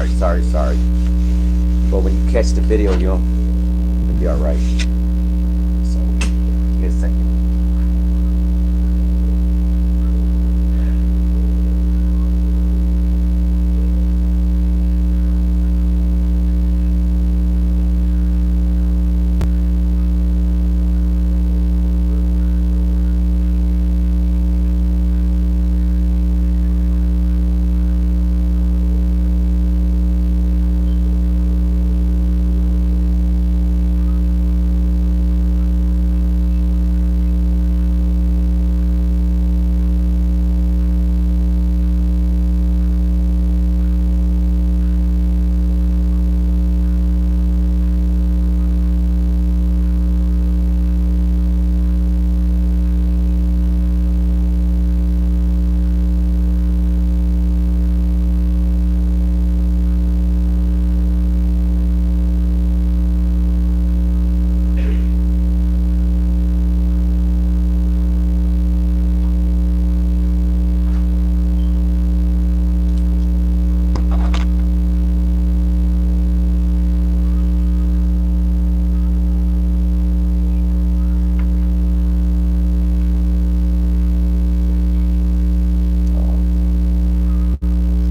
Sorry. But when you catch the video, you'll be all right. So, give me a second.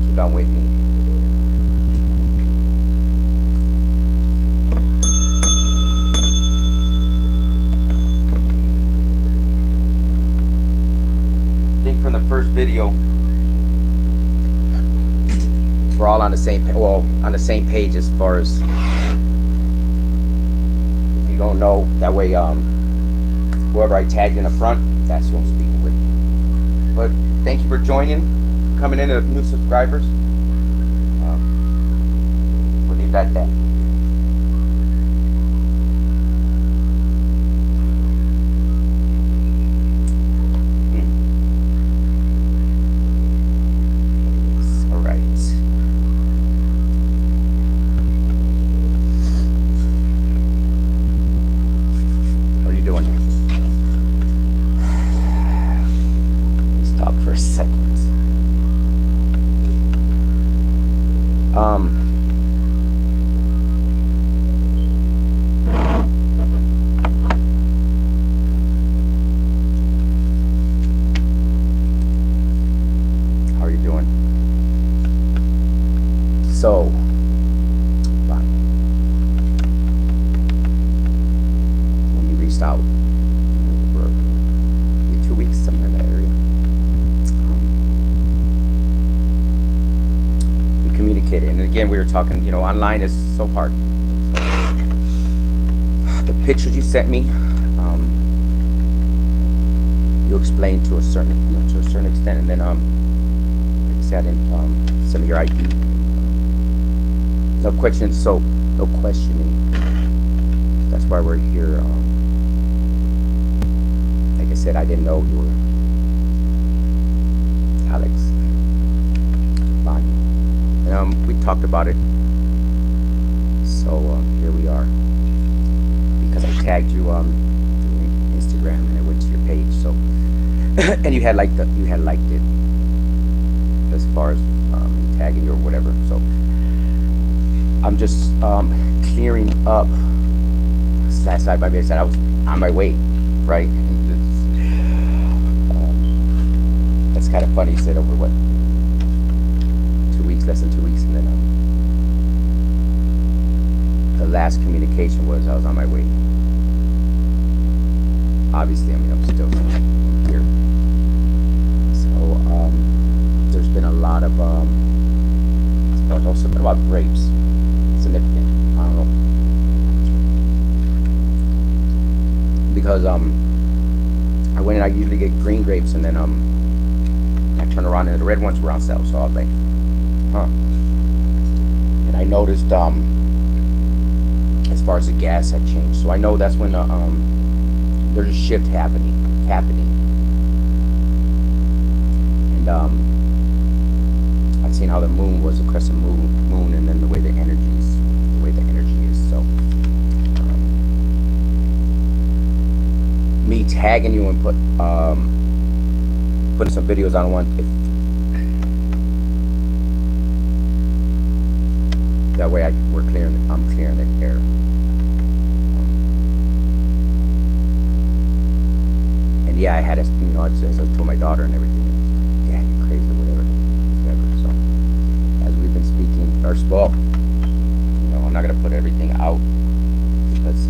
Keep on waiting. I think from the first video, we're all on the same page as far as, if you don't know, that way whoever I tagged in the front, that's who I'm speaking with. But thank you for joining, coming in, new subscribers. We'll leave that at that. All right. How are you doing? Stop for a second. How are you doing? So, when you reached out for 2 weeks, somewhere in that area, we communicated, and again, we were talking. You know, online is so hard. The pictures you sent me, you explained to a certain, extent, and then like I said, in some of your ID. No questions, so no questioning. That's why we're here. Like I said, I didn't know you were Alex Bonnie. And we talked about it. So here we are. Because I tagged you on Instagram and I went to your page. So and you had liked it as far as tagging you or whatever. So I'm just clearing up. Last night, I said I was on my way, right? That's kind of funny. You said over what, 2 weeks, less than 2 weeks, and then the last communication was I was on my way. Obviously, I mean, I'm still here. So there's been a lot of something about grapes, significant. I don't know, because I went and I usually get green grapes, and then I turn around and the red ones were on sale. So I was like, huh. And I noticed as far as the gas had changed, so I know that's when there's a shift happening, and I've seen how the moon was a crescent moon, and then the way the energy is. So me tagging you and putting some videos on one. That way I'm clearing the air. And yeah, I had as I told my daughter and everything, yeah, you're crazy or whatever. So as we've been speaking or spoke, I'm not gonna put everything out because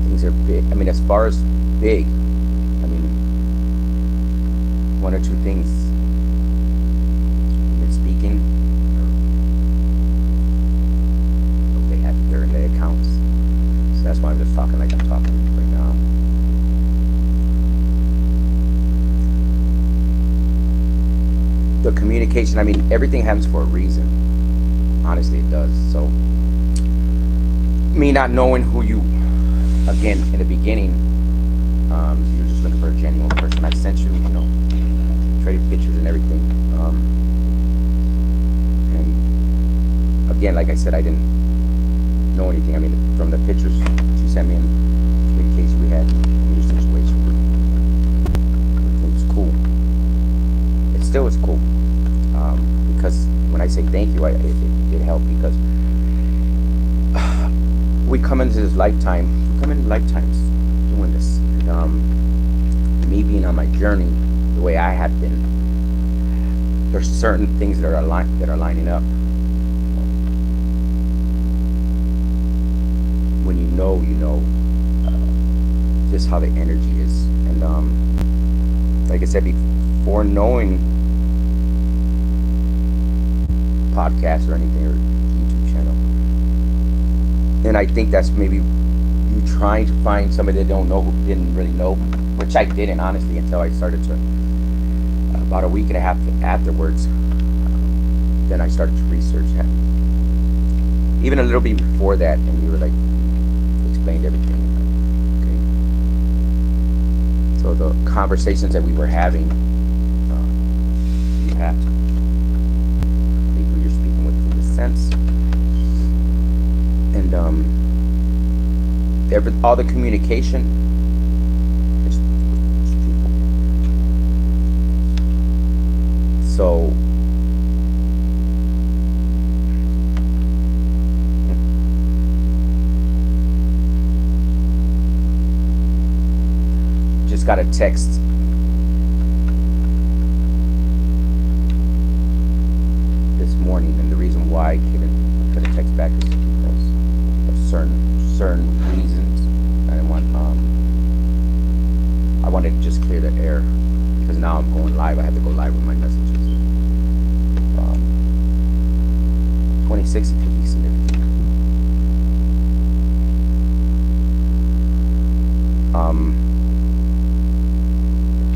things are big. I mean, as far as big, I mean, one or two things we've been speaking, they have their accounts. So that's why I'm just talking like I'm talking right now. The communication, I mean, everything happens for a reason. Honestly, it does. So, me not knowing who you, again, in the beginning, you're just looking for a genuine person. I sent you, traded pictures and everything. And again, like I said, I didn't know anything. I mean, from the pictures you sent me and communication we had in your situation, everything was cool. It still is cool. Because when I say thank you, it helped because we come into lifetimes doing this. And, me being on my journey, the way I have been, there's certain things that are lining up. When you know, just how the energy is, and like I said before, knowing podcast or anything or YouTube channel. And I think that's maybe you trying to find somebody that don't know, who didn't really know, which I didn't honestly until I started to, about a week and a half afterwards, then I started to research that. Even a little bit before that, and you were like, explained everything. Okay. So the conversations that we were having, you have to sense, and all the communication is truthful. So just got a text this morning, and the reason why I couldn't text back is because of certain reasons. I didn't want I wanted to just clear the air because now I'm going live. I have to go live with my messages. 26 could be significant.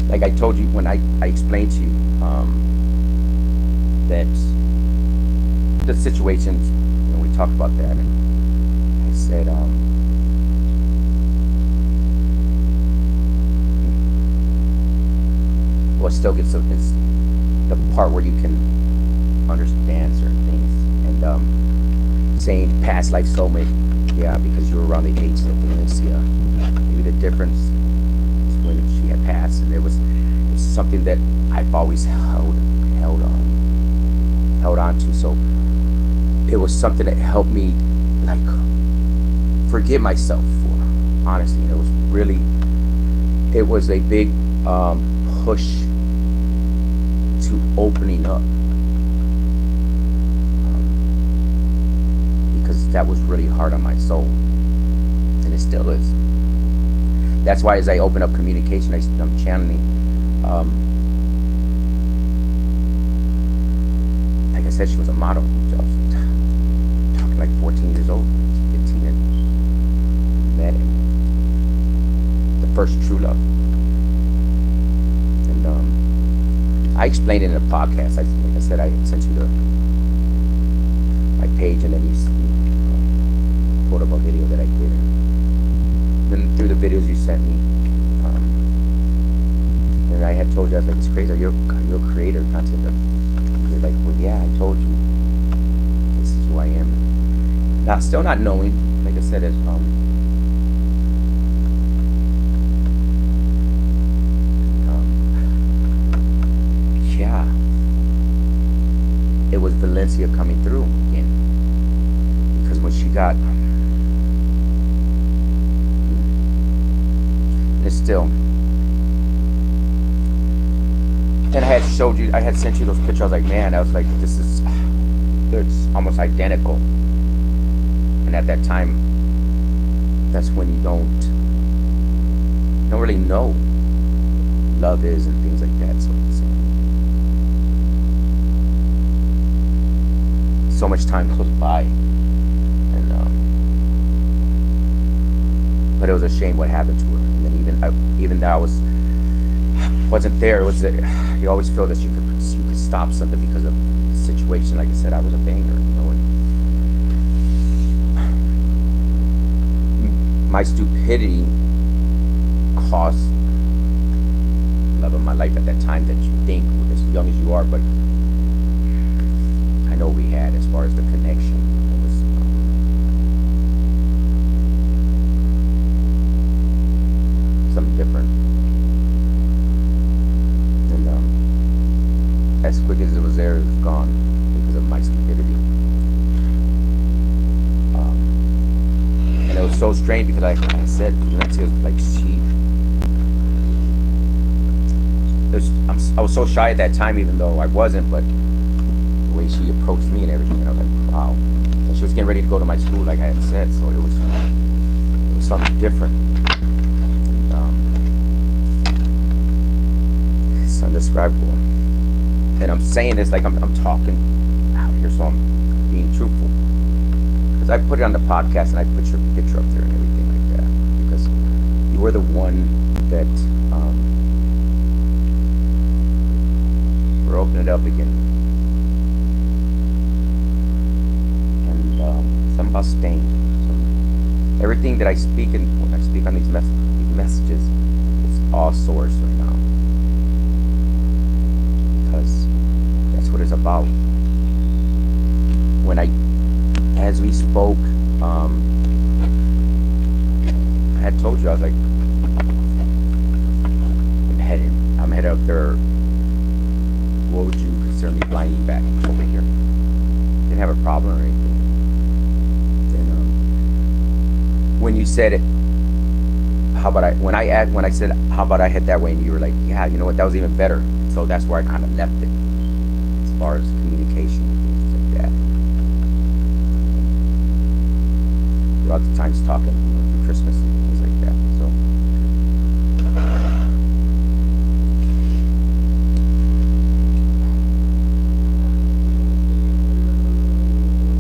Like I told you when I explained to you that the situations, we talked about that, and I said, what still gets is the part where you can understand certain things, and saying past life soulmate, yeah, because you were around the age of Valencia. Maybe the difference is when she had passed, and it's something that I've always held on to. So it was something that helped me like forgive myself for, honestly. It was a big push to opening up, because that was really hard on my soul, and it still is. That's why as I open up communication, I'm channeling. Like I said, she was a model. I was talking like 14 years old, 15, and met him. The first true love. And I explained it in a podcast. Like I said, I sent you my page, and then you pulled up a video that I did. And then through the videos you sent me, and I had told you, I was like, it's crazy. You're a creator, content. You're like, well, yeah, I told you. This is who I am. Now, still not knowing, like I said, is yeah, it was Valencia coming through again. Because when she got, it's still, and I had showed you, I had sent you those pictures. I was like, man, I was like, this is, it's almost identical. And at that time, that's when you don't really know love is and things like that. So much time goes by, and but it was a shame what happened to her. And then even though I wasn't there, it was you always feel that you could stop something because of the situation. Like I said, I was a banger, and my stupidity cost love of my life at that time that you think as young as you are, but I know we had, as far as the connection. It was something different. And as quick as it was there, it was gone because of my stupidity. And it was so strange because I said, Valencia was like, I was so shy at that time, even though I wasn't, but the way she approached me and everything, and I was like, wow. And she was getting ready to go to my school, like I had said, so it was something different. And, it's indescribable. And I'm saying this like I'm talking out here, so I'm being truthful. Because I put it on the podcast and I put your picture up there and everything like that. Because you were the one that we're opening it up again. And something about staying. So everything that I speak, and when I speak on these messages, it's all source right now. Because that's what it's about. As we spoke, I had told you, I was like, I'm headed up there. What would you consider me flying you back over here? Didn't have a problem or anything. Then when you said it, when I said how about I head that way, and you were like, yeah, you know what, that was even better. So that's where I kind of left it, as far as communication and things like that. Throughout the times talking, through Christmas and things like that. So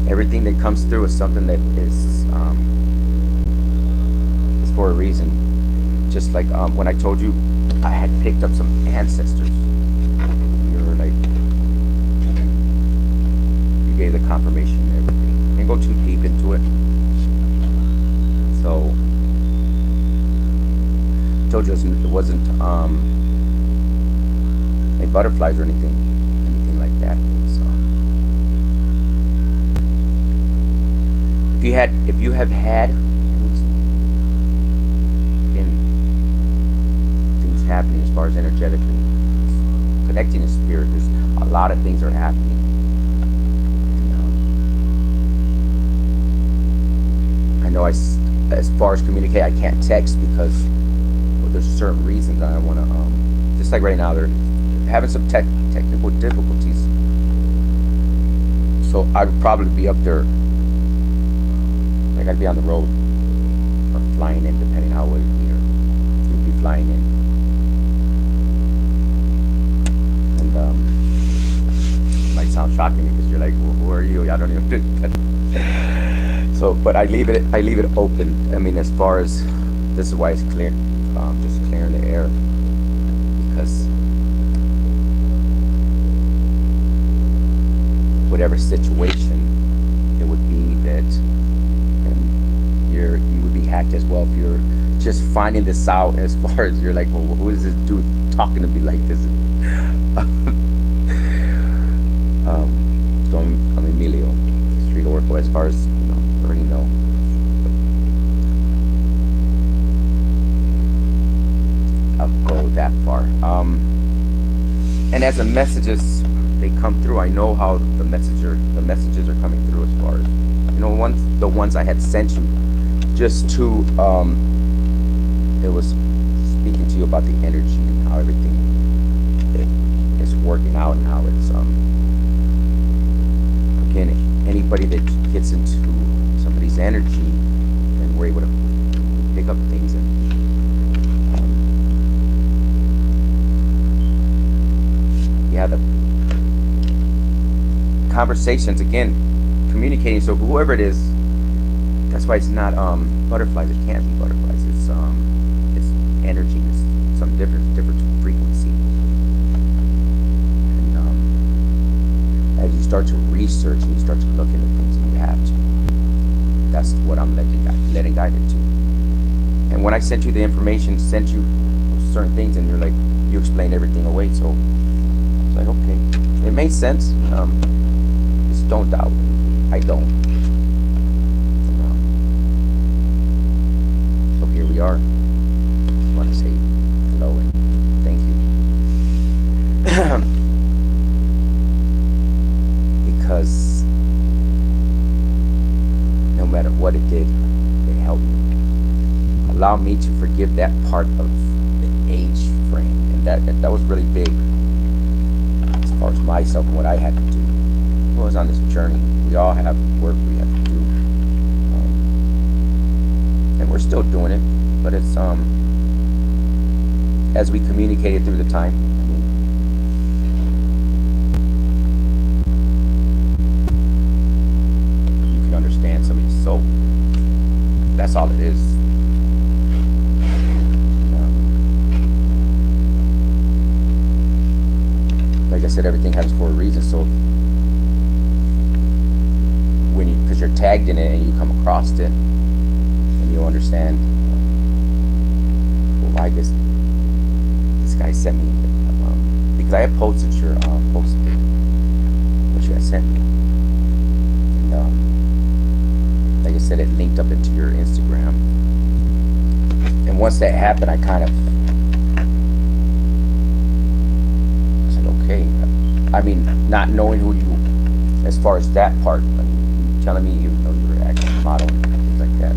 everything that comes through is something that is for a reason. Just like when I told you I had picked up some ancestors, you were like, you gave the confirmation and everything. Didn't go too deep into it. So I told you it wasn't any butterflies or anything like that. If you have had things happening as far as energetically connecting to spirit, there's a lot of things are happening. And, I know as far as communicate, I can't text because there's certain reasons I want to. Just like right now, they're having some technical difficulties. So I'd probably be up there. Like I'd be on the road or flying in, depending how it would be, or you'd be flying in. And it might sound shocking because you're like, well, who are you? I don't even do that. So, but I leave it open. I mean, as far as this is why it's clear, just clearing the air, because whatever situation it would be that. You would be hacked as well if you're just finding this out, as far as you're like, well, who is this dude talking to me like this? So I'm Emilio, Street Oracle, as far as you already know. I'll go that far. And as the messages, they come through. I know how the messages are coming through, as far as, the ones I had sent you, just to it was speaking to you about the energy and how everything is working out, and how it's again, anybody that gets into somebody's energy, and we're able to pick up things, and yeah, the conversations, again, communicating. So whoever it is, that's why it's not butterflies. It can't be butterflies. It's energy. It's some different frequency. And as you start to research and you start to look into things, and you have to, that's what I'm letting guide it to. And when I sent you the information, sent you certain things, and you're like, you explained everything away. So it's like, okay, it made sense. Just don't doubt. I don't. So here we are. Just want to say hello and thank you. Because no matter what it did, it helped me. Allow me to forgive that part of the age frame, and that was really big as far as myself and what I had to do. I was on this journey. We all have work we have to do, and we're still doing it. But it's as we communicated through the time. You can understand somebody's soul. That's all it is. Like I said, everything happens for a reason. So because you're tagged in it and you come across it, and you'll understand, well, why this guy sent me, because I had posted your post, what you had sent me, and like I said, it linked up into your Instagram. And once that happened, I kind of said, okay. I mean, not knowing who you, as far as that part, telling me you were actually modeling, things like that.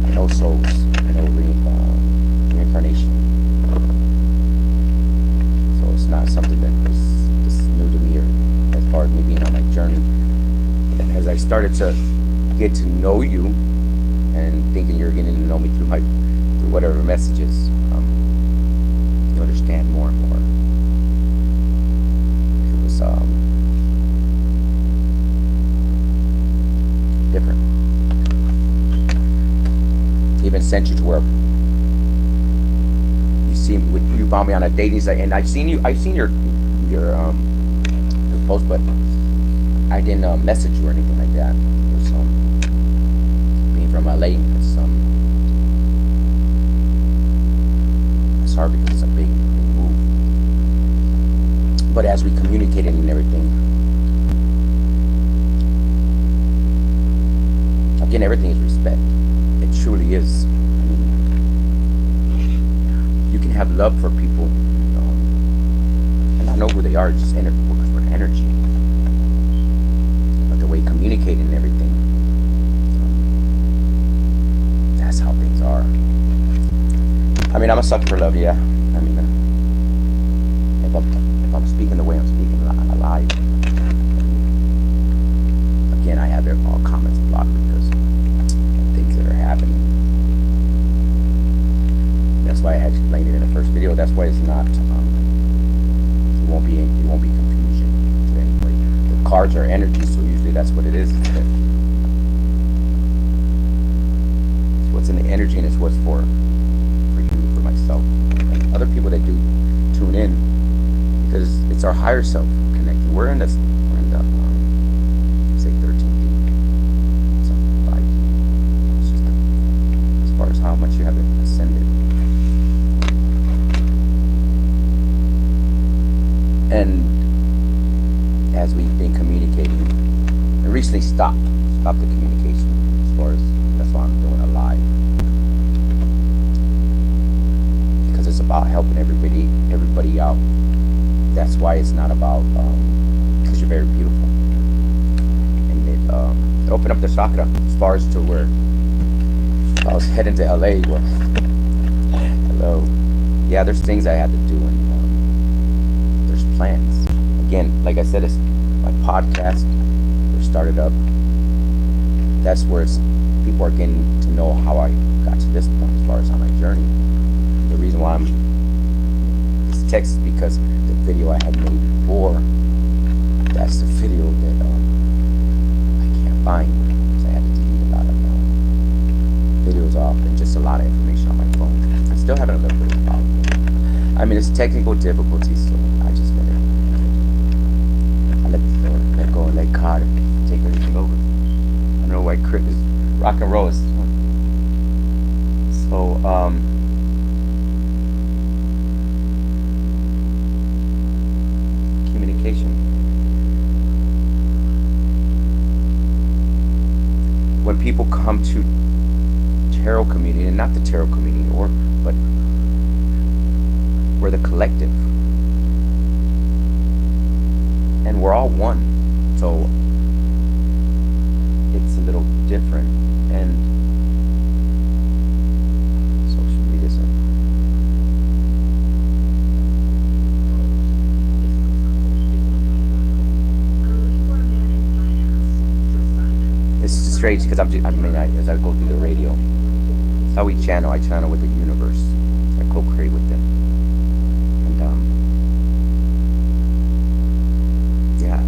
I know souls, I know reincarnation. So it's not something that was just new to me, or as far as me being on my journey. And as I started to get to know you, and thinking you're getting to know me through whatever messages, you understand more and more. Different. Even sent you to where you found me on a dating site, and I've seen your post, but I didn't message you or anything like that. It was being from LA. It's hard because it's a big move. But as we communicated and everything, again, everything is respect. It truly is. I mean, you can have love for people, and not know who they are, just for energy. But the way you communicate and everything, that's how things are. I mean, I'm a sucker for love, yeah. I mean, if I'm speaking the way I'm speaking, I'm alive. Again, I have all comments blocked because of things that are happening. That's why I had explained it in the first video. That's why it's not. It won't be confusion to anybody. The cards are energy, so usually that's what it is. It's what's in the energy, and it's what's for you, for myself, and other people that do tune in, because it's our higher self connecting. We're in the say 13D, some 5D. It's just as far as how much you have ascended. And as we've been communicating, I recently stopped the communication, as far as that's why I'm doing a live, because it's about helping calling everybody out. That's why it's not about because you're very beautiful, and it opened up the chakra as far as to where I was heading to LA. Well, hello, yeah, there's things I had to do, and there's plans. Again, like I said, it's my podcast. They started up. That's where people are getting to know how I got to this point as far as on my journey. The reason why I'm this text is because the video I had made before, that's the video that I can't find, because I had to delete a lot of videos off and just a lot of information on my phone. I still have a little bit of problem. I mean, it's technical difficulties, so I just let go and let God take everything over. I don't know why rock and roll is. So, communication. When people come to tarot community, and not the tarot community, but we're the collective, and we're all one. So it's a little different, and social media. It's strange because as I go through the radio, it's how we channel. I channel with the universe. I co-create with them, and yeah,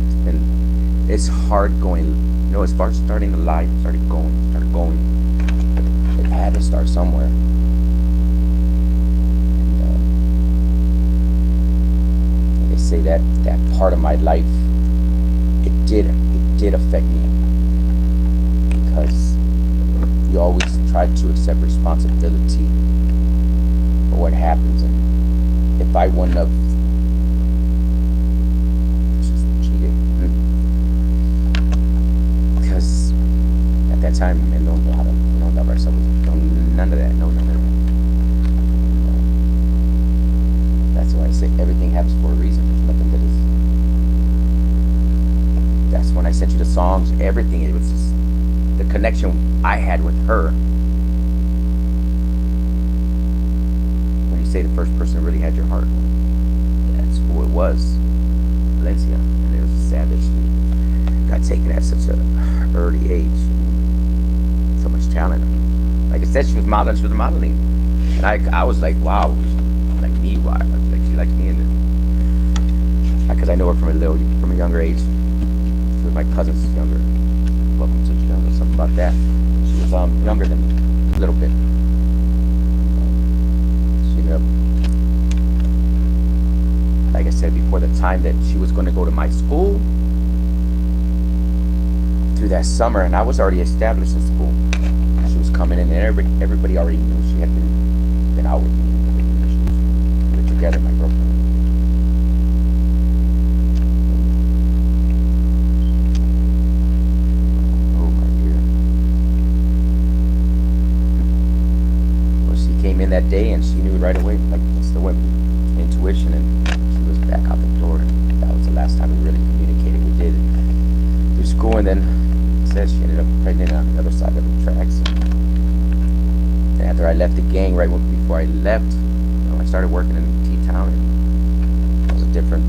it's hard going. As far as starting the live, started going. It had to start somewhere. And they say that part of my life, it did affect me, because you always try to accept responsibility for what happens, and if I wouldn't have cheated, because at that time men don't know how to, love ourselves. None of that. No. That's why I say everything happens for a reason. There's nothing that is. That's when I sent you the songs. Everything. It was just the connection I had with her. When you say the first person that really had your heart, that's who it was, Valencia. And it was sad that she got taken at such an early age. So much talent. Like I said, she was modeling, and I was like, wow, like me, why? Like she likes me, and because I know her from a younger age. She was my cousin's younger. Welcome to younger, something about that. She was younger than me, a little bit. She ended up, like I said before, the time that she was going to go to my school through that summer, and I was already established in school. She was coming in, and everybody already knew she had been out with me. We were together, my girlfriend. Came in that day, and she knew right away, like it's the intuition, and she was back out the door. And that was the last time we really communicated. We did through school, and then said she ended up pregnant on the other side of the tracks. And after I left the gang, before I left, I started working in T-Town, and it was a different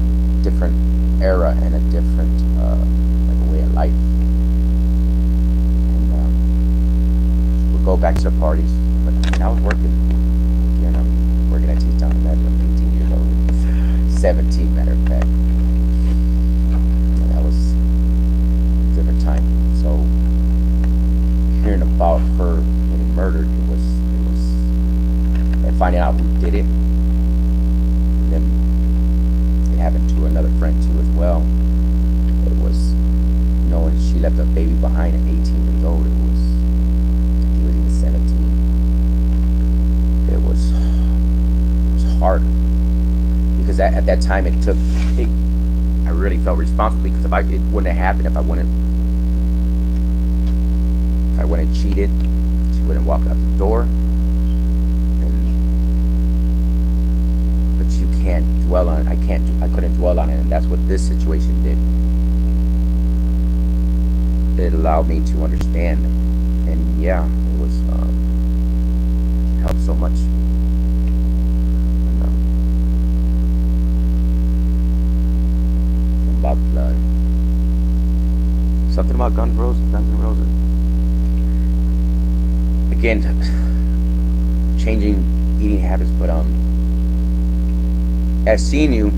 era and a different way of life. And we'd go back to the parties. But I was working. Again, I'm working at T-Town. Imagine I'm 18 years old. 17, matter of fact. And that was a different time. So hearing about her getting murdered, it was, and finding out who did it. And then it happened to another friend too as well. It was knowing she left a baby behind at 18 years old. He was even 17. It was hard, because at that time I really felt responsible, because it wouldn't have happened if I wouldn't cheated. She wouldn't walk out the door, and dwell on it. I couldn't dwell on it, and that's what this situation did. It allowed me to understand, and yeah, it was helped so much. And, about blood, something about Guns N' Roses. Again, changing eating habits, but as seeing your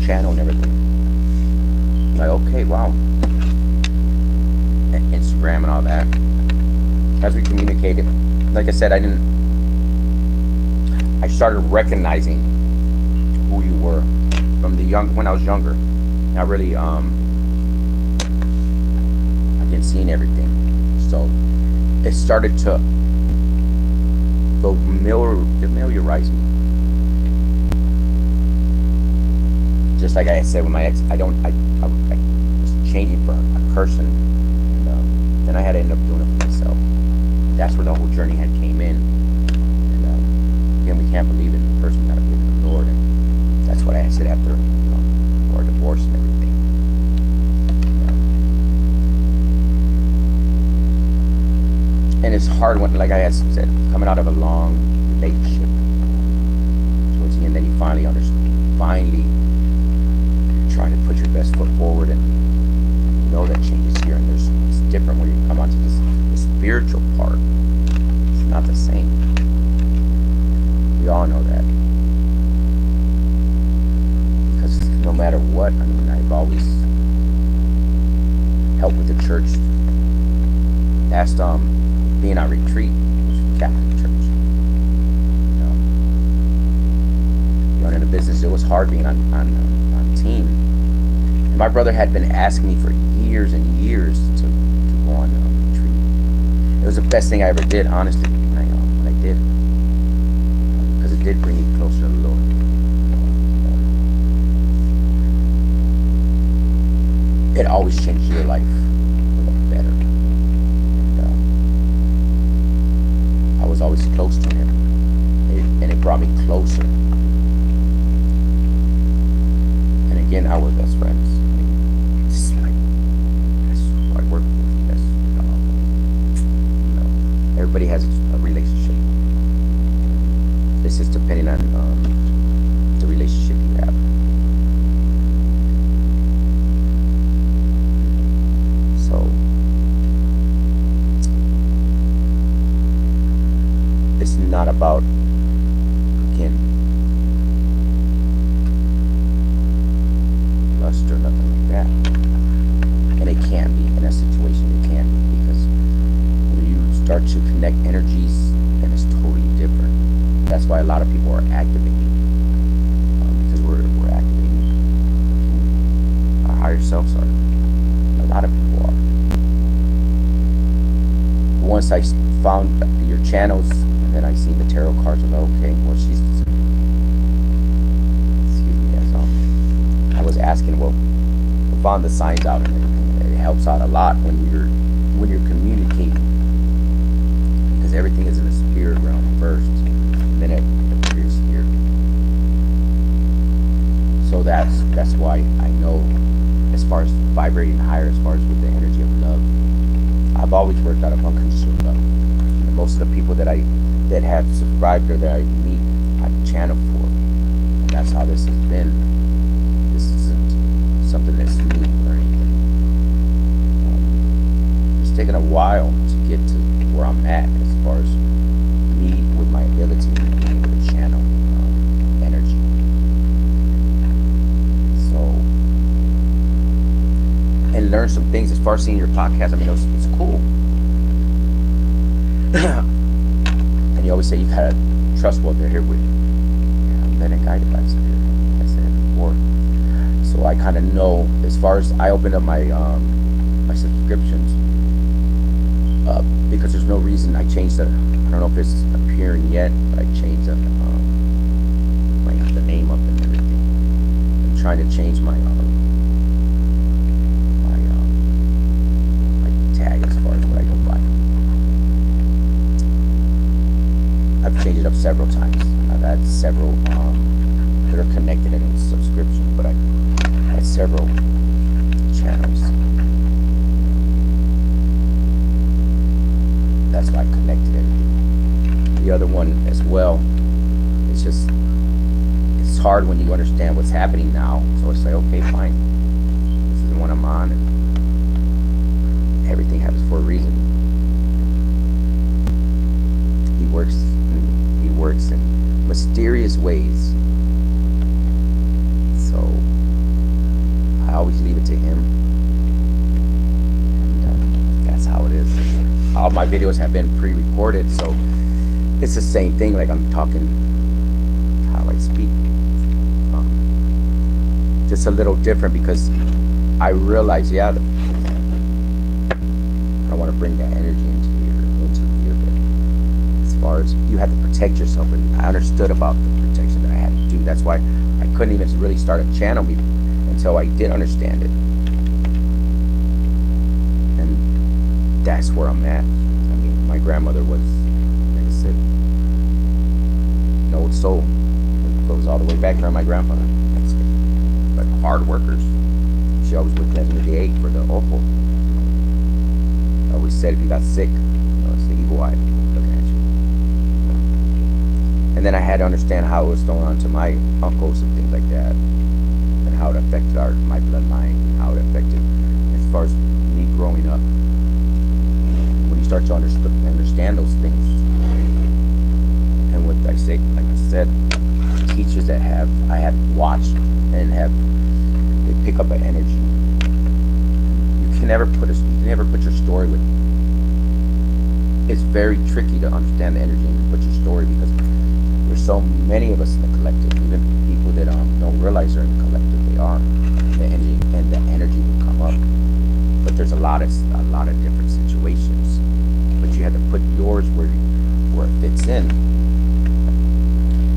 channel and everything, like, okay, wow, and Instagram and all that. As we communicated, like I said, I started recognizing who you were from when I was younger. Not really, I didn't see everything, so it started to familiarize me. Just like I said with my ex, I was changing for a person, and then I had to end up doing it for myself. That's where the whole journey had came in, and again, we can't believe in the person that believe in the Lord, and that's what I said after our divorce and everything. And it's hard when, like I had said, coming out of a long relationship towards the end, then you finally trying to put your best foot forward, and you know that change is here, and it's different when you come onto the spiritual part. It's not the same. We all know that, because no matter what, I mean, I've always helped with the church. Asked being on retreat with Catholic Church. Running a business, it was hard being on team. And my brother had been asking me for years and years to go on retreat. It was the best thing I ever did, honestly, when I did, because it did bring me closer to the Lord. It always changed your life for the better. I was always close to him, and it brought me closer. And again, I was best friends. I mean, it's like, that's who I work with. Everybody has a relationship. It's just depending on the relationship you have. So it's not about, again, lust or nothing like that. And it can be, in that situation, it can be, because when you start to connect energies, then it's totally different. That's why a lot of people are activating, because we're activating our higher selves are. A lot of people are. Once I found your channels, and then I seen the tarot cards, I was like, okay, well, I was asking, well, I found the signs out, and it helps out a lot when you're communicating, because everything is in the spirit realm first, and then it appears here. So that's why I know, as far as vibrating higher, as far as with the energy of love, I've always worked out of unconditional love. And most of the people that have subscribed or that I meet, I channel for, and that's how this has been. This isn't something that's new or anything. It's taken a while to get to where I'm at, as far as me with my ability to be able to channel energy. So, and learn some things as far as seeing your podcast. I mean, it's cool. And you always say you've had a trust what they're here with you. Yeah, I'm led and guided by the Spirit, like I said before. So I kind of know, as far as I opened up my my subscriptions, because there's no reason I changed I don't know if it's appearing yet, but I changed the name up and everything. I'm trying to change my tag as far as what I go by. I've changed it up several times. I've had several that are connected in a subscription, but I had several channels. That's why I connected everything. The other one as well, it's just, it's hard when you understand what's happening now. So it's like, okay, fine. This is the one I'm on, and everything happens for a reason. He works in mysterious ways. So I always leave it to him. And that's how it is. All my videos have been pre-recorded, so it's the same thing. Like I'm talking how I speak. Just a little different because I realize, yeah, I don't want to bring that energy into here, but as far as you have to protect yourself, and I understood about the protection that I had to do. That's why I couldn't even really start a channel until I did understand it. And that's where I'm at. I mean, my grandmother was, like I said, an old soul. It goes all the way back to my grandfather. But hard workers. She always looked at me with the egg for the awful. I always said if you got sick, it's the evil eye looking at you. And then I had to understand how it was going on to my uncles and things like that, and how it affected my bloodline, and how it affected as far as me growing up. When you start to understand those things, and what I say, like I said, teachers that I have watched and they pick up an energy. You can never put your story with. It's very tricky to understand the energy and put your story because there's so many of us in the collective. Even people that don't realize they're in the collective, they are. The energy will come up. But there's a lot of different situations. But you have to put yours where it fits in.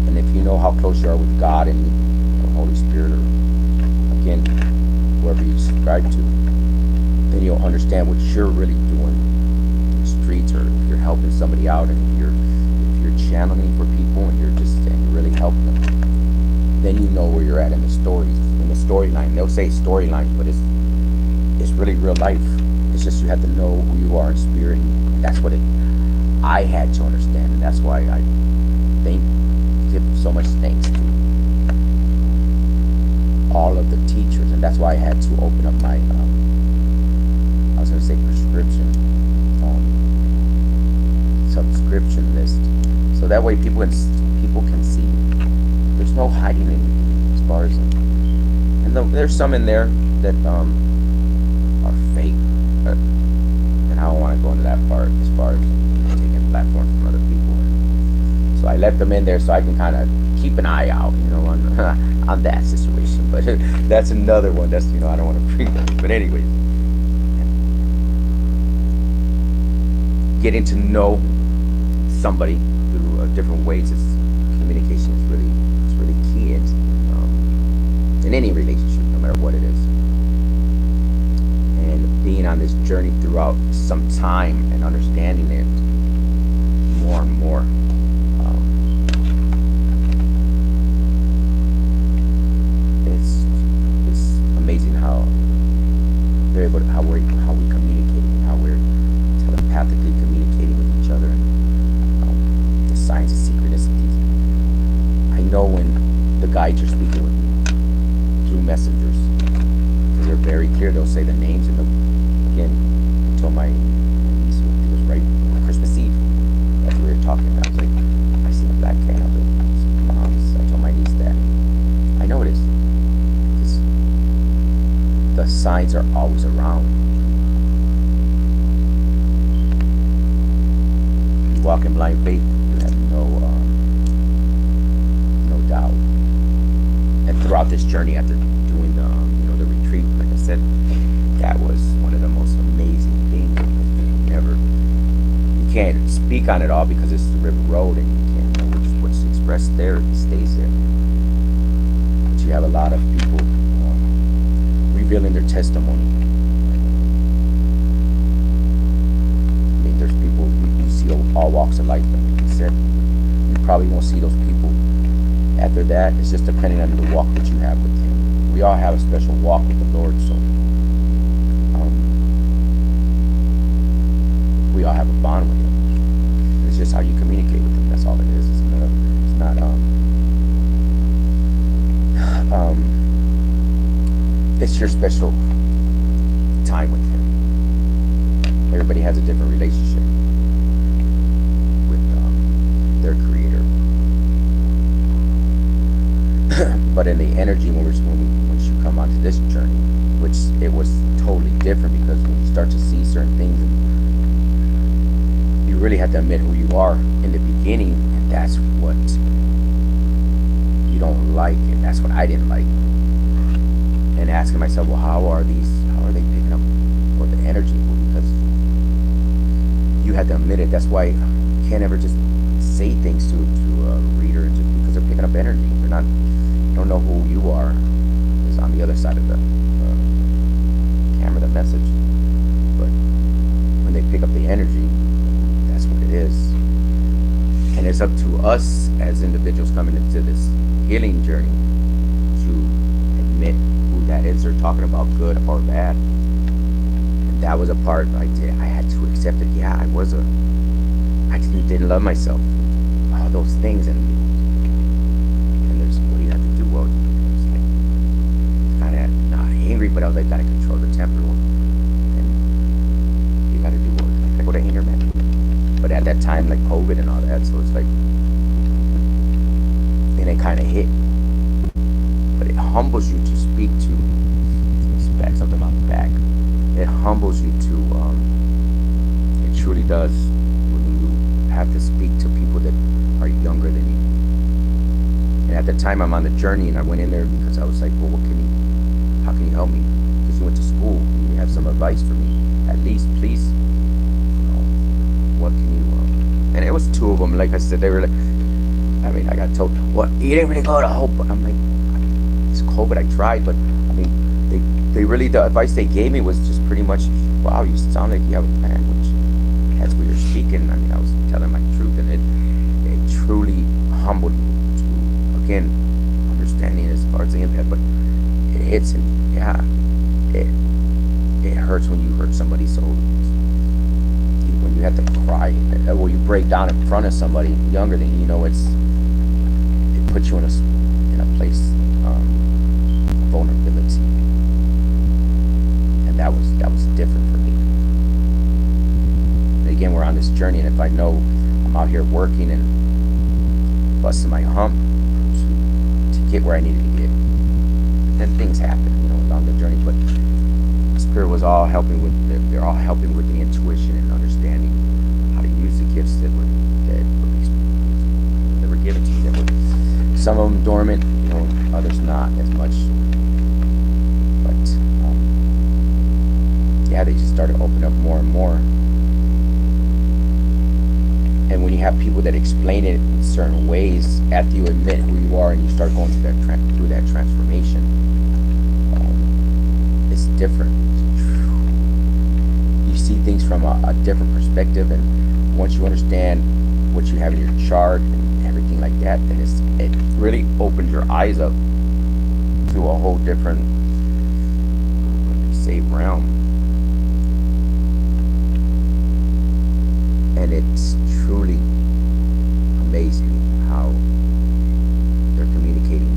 And if you know how close you are with God and Holy Spirit, or again, whoever you subscribe to, then you'll understand what you're really doing in the streets, or if you're helping somebody out, and if you're channeling for people and you're really helping them, then you know where you're at in the storyline. They'll say storylines, but it's really real life. It's just you have to know who you are in spirit, and that's what I had to understand, and that's why I give so much thanks to all of the teachers, and that's why I had to open up my I was going to say subscription list, so that way people can see. There's no hiding anything as far as, and there's some in there that are fake, and I don't want to go into that part as far as taking platforms from other people. So I left them in there so I can kind of keep an eye out, on that situation. But that's another one. That's I don't want to bring that. But anyways, getting to know somebody through different ways is communication is really key in any relationship, no matter what it is. And being on this journey throughout some time and understanding it more and more. It's amazing how they're able to, how we communicate, and how we're telepathically communicating with each other, and the signs of synchronicities. I know when the guides are speaking with me through messengers, because they're very clear. They'll say the names, and again, I told my niece, it was right on Christmas Eve, as we were talking, I was like, I seen a black cat. I was like, Mom's. I told my niece that. I know it is, because the signs are always around. You walk in blind faith, you have no doubt. And throughout this journey, after doing the retreat, like I said, that was one of the most amazing things. You can't speak on it all because it's the river road, and you can't know what's expressed there. It stays there. But you have a lot of people revealing their testimony. I mean, there's people you see all walks of life. Like you said, you probably won't see those people after that. It's just depending on the walk that you have with Him. We all have a special walk with the Lord, so we all have a bond with Him. It's just how you communicate with Him. That's all it is. It's not it's your special time with Him. Everybody has a different relationship with their Creator. But in the energy, once you come onto this journey, which it was totally different, because when you start to see certain things, and you really have to admit who you are in the beginning, and that's what you don't like, and that's what I didn't like. And asking myself, well, how are they picking up, or the energy? Because you had to admit it. That's why you can't ever just say things to a reader just because they're picking up energy. They're not. You don't know who you are. Is on the other side of the camera, the message. But when they pick up the energy, that's what it is. And it's up to us as individuals coming into this healing journey to admit who that is they're talking about, good or bad. And that was a part I had to accept it. Yeah, I didn't love myself. All those things, and there's, what do you have to do? Well, it's like, kind of not angry, but I was like, gotta control the temper, and you gotta do what? I gotta go to anger management. But at that time, like COVID and all that, so it's like, and it kind of hit. But it humbles you to speak to. Let's back something on the back. It humbles you to. It truly does, when you have to speak to people that are younger than you. And at the time, I'm on the journey, and I went in there because I was like, well, how can you help me? Because you went to school, you have some advice for me, at least, please. What can you? And it was two of them. Like I said, they were like, I mean, I got told, well, you didn't really go to Hope. I'm like, it's COVID. I tried, but I mean, they really, the advice they gave me was just pretty much, wow, you sound like you have a plan, which as we were speaking, I mean, I was telling my truth, and it truly humbled me to, again, understanding as far as the impact, but it hits, and yeah, it hurts when you hurt somebody. So when you have to cry, or you break down in front of somebody younger than you, it puts you in a place of vulnerability, and that was different for me. And again, we're on this journey, and if I know I'm out here working and busting my hump to get where I needed to get, then things happen, along the journey. But Spirit was all helping with. They're all helping with the intuition and understanding how to use the gifts that were given to me. That were, some of them dormant, others not as much. But yeah, they just started opening up more and more. And when you have people that explain it in certain ways, after you admit who you are and you start going through that transformation, it's different. You see things from a different perspective, and once you understand what you have in your chart and everything like that, then it really opens your eyes up to a whole different, realm. And it's truly amazed me how they're communicating.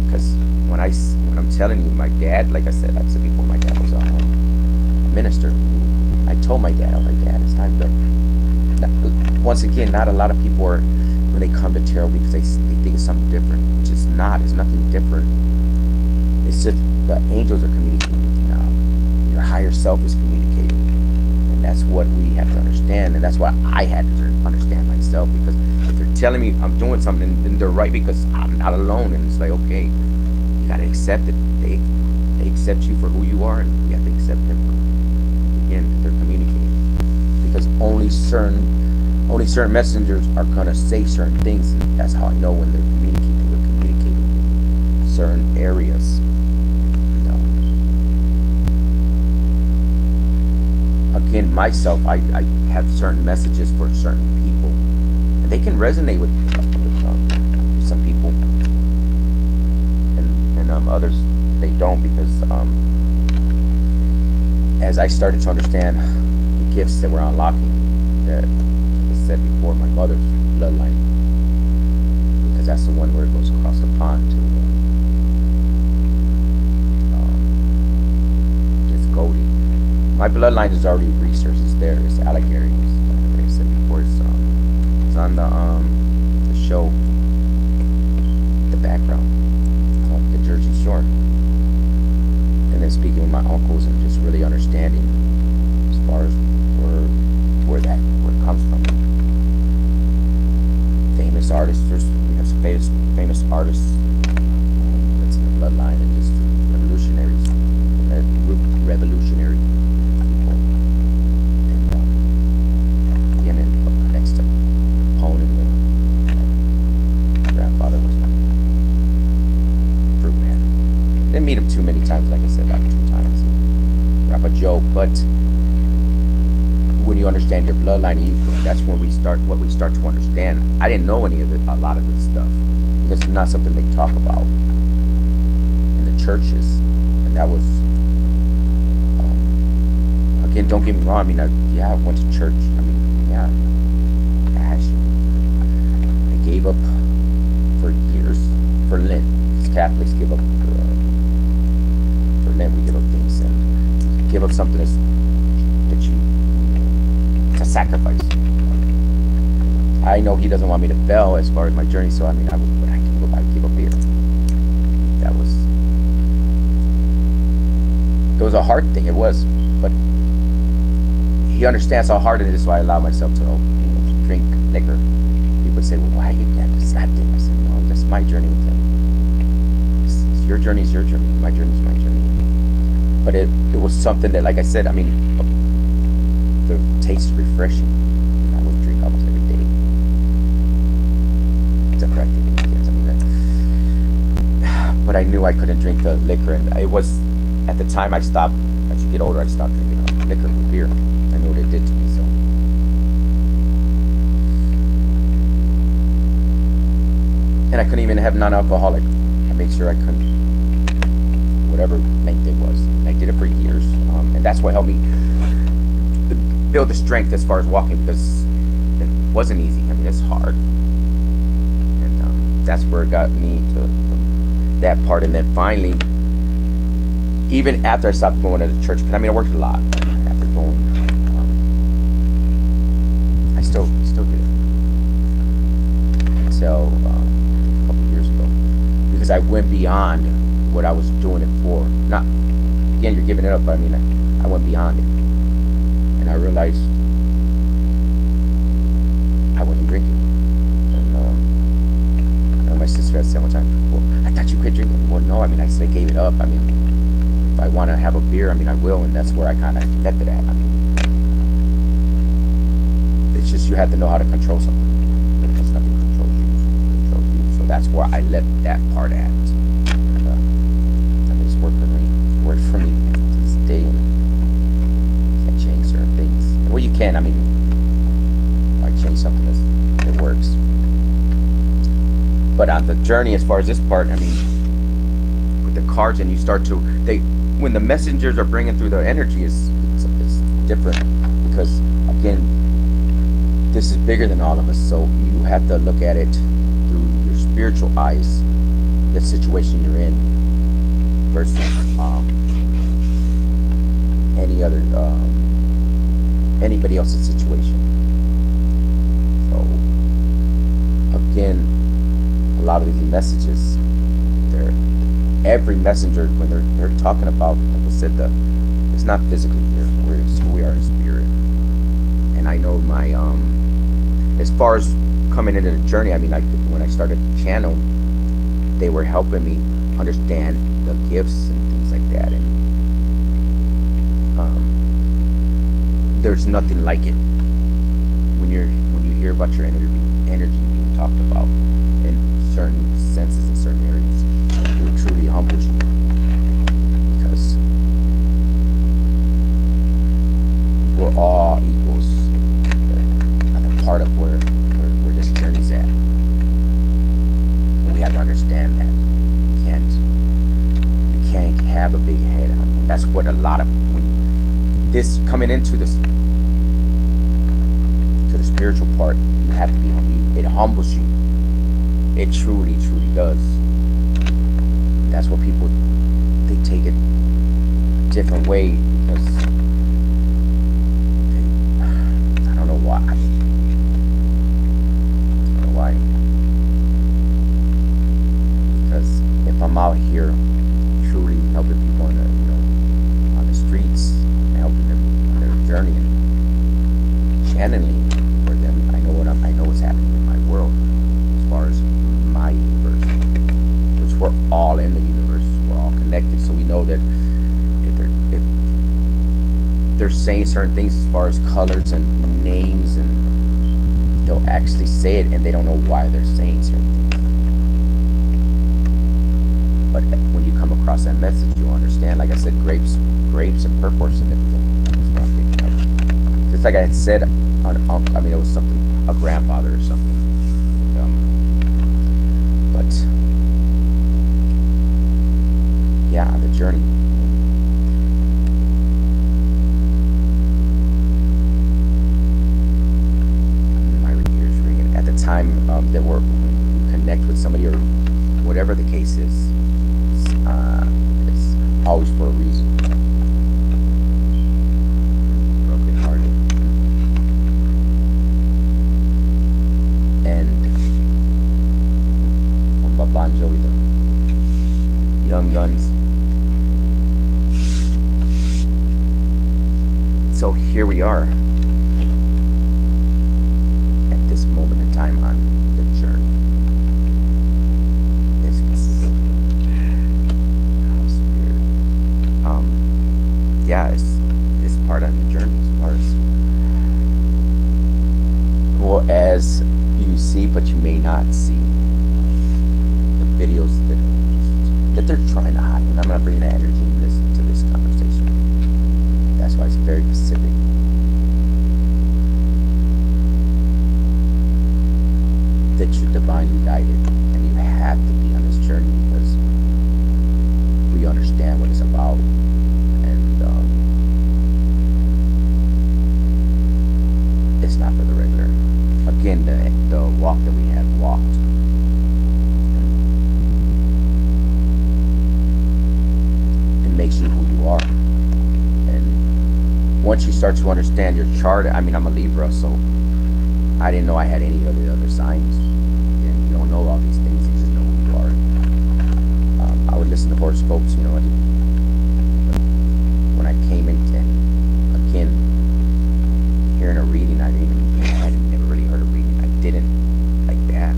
Because when I'm telling you, my dad, like I said before, my dad was a minister. I told my dad, I was like, Dad, it's time to. Once again, not a lot of people are, when they come to tarot, because they think it's something different, which is not. It's nothing different. It's just the angels are communicating with you now. Your higher self is communicating. And that's what we have to understand. And that's what I had to understand myself. Because if they're telling me I'm doing something, then they're right, because I'm not alone. And it's like, okay, you got to accept it. They accept you for who you are, and you have to accept them. Again, they're communicating. Because only certain messengers are going to say certain things. And that's how I know when they're communicating. They're communicating in certain areas. Again, myself, I have certain messages for certain people they can resonate with some people, and others they don't, because as I started to understand the gifts that we're unlocking, that, like I said before, my mother's bloodline, because that's the one where it goes across the pond to it's Goldie. My bloodline is already researched. It's there. It's Allegheny. Like I said before, it's on the show, the background, the Jersey Shore. And then speaking with my uncles and just really understanding as far as where it comes from. Famous artists. We have some famous artists that's in the bloodline, and just revolutionaries, revolutionary people. And again, next to Capone, my grandfather was a fruit man. Didn't meet him too many times, like I said, about 2 times. Rap a joke, but when you understand your bloodline, that's when we start to understand. I didn't know a lot of this stuff, because it's not something they talk about in the churches, and that was again. Don't get me wrong. I mean, I went to church. I mean, yeah, I gave up for years for Lent. Catholics give up for Lent. We give up things, and give up something that it's a sacrifice. I know he doesn't want me to fail as far as my journey, so I mean, I give up beer. It was a hard thing. It was, but he understands how hard it is, so I allow myself to drink liquor. People say, "Well, why you got to stop it?" I said, "No, that's my journey with him. Your journey is your journey. My journey is my journey." But it was something that, like I said, I mean, the taste is refreshing. I would drink almost every day. It's a correct thing. I mean, but I knew I couldn't drink the liquor, and it was at the time I stopped. As you get older, I stopped drinking liquor with beer. I knew what it did to me, so. And I couldn't even have non-alcoholic. I made sure I couldn't, whatever length it was. And I did it for years, and that's what helped me build the strength as far as walking, because it wasn't easy. I mean, it's hard, and that's where it got me to that part. And then finally, even after I stopped going to the church, because I mean, I worked a lot after going. I still did it until a couple years ago, because I went beyond what I was doing it for. Not, again, you're giving it up, but I mean, I went beyond it, and I realized I wasn't drinking. And my sister had said one time, "Well, I thought you quit drinking." Well, no, I mean, I said I gave it up. I mean, if I want to have a beer, I mean, I will, and that's where I kind of left it at. I mean, it's just you have to know how to control something, because nothing controls you. So that's where I left that part at. And, I mean, it's worked for me. It's worked for me to this day. And you can't change certain things. Well, you can. I mean, I change something that works. But on the journey, as far as this part, I mean, with the cards, and you start to when the messengers are bringing through the energy, it's different, because again, this is bigger than all of us. So you have to look at it through your spiritual eyes, the situation you're in, versus anybody else's situation. So again, a lot of these messages, every messenger, when they're talking about, like I said, it's not physically here. We are in spirit. And I know my as far as coming into the journey, I mean, when I started the channel, they were helping me understand the gifts and things like that. And there's nothing like it when you hear about your energy being talked about in certain senses in certain areas. It truly humbles you, because we're all equals. I'm a part of where this journey That's what a lot of this coming into this to the spiritual part. You have to be humble. It humbles you. It truly, truly does. That's what people, they take it a different way because I don't know why. I don't know why. Because if I'm out here truly helping people on the, on the streets, and helping them on their journey and channeling for them, I know what's happening in my world as far as my universe, which we're all in the universe, we're all connected. So we know that if they're saying certain things as far as colors and names, and they'll actually say it and they don't know why they're saying certain things. But when you come across that message, you understand. Like I said, grapes and purple significant. Just like I had said on it was something, a grandfather or something. But yeah, the journey. My ears ringing. At the time that we connect with somebody or whatever the case is, it's always for a reason. Broken hearted. And Bon Jovi, the Young Guns. So here we are at this moment in time on the journey. It's yeah, it's part of the journey as far as as you see, but you may not see the videos that they're trying to hide. And I'm not bringing the energy to this conversation. That's why it's very specific. That you're divinely guided, and you have to be on this journey because we understand what it's about. It's not for the regular. Again, the walk that we have walked. It makes you who you are. And once you start to understand your chart, I'm a Libra, so I didn't know I had any of the other signs. And you don't know all these things, you just know who you are. I would listen to horoscopes, when I came in, and again, hearing a reading, I never really heard a reading. I didn't like that.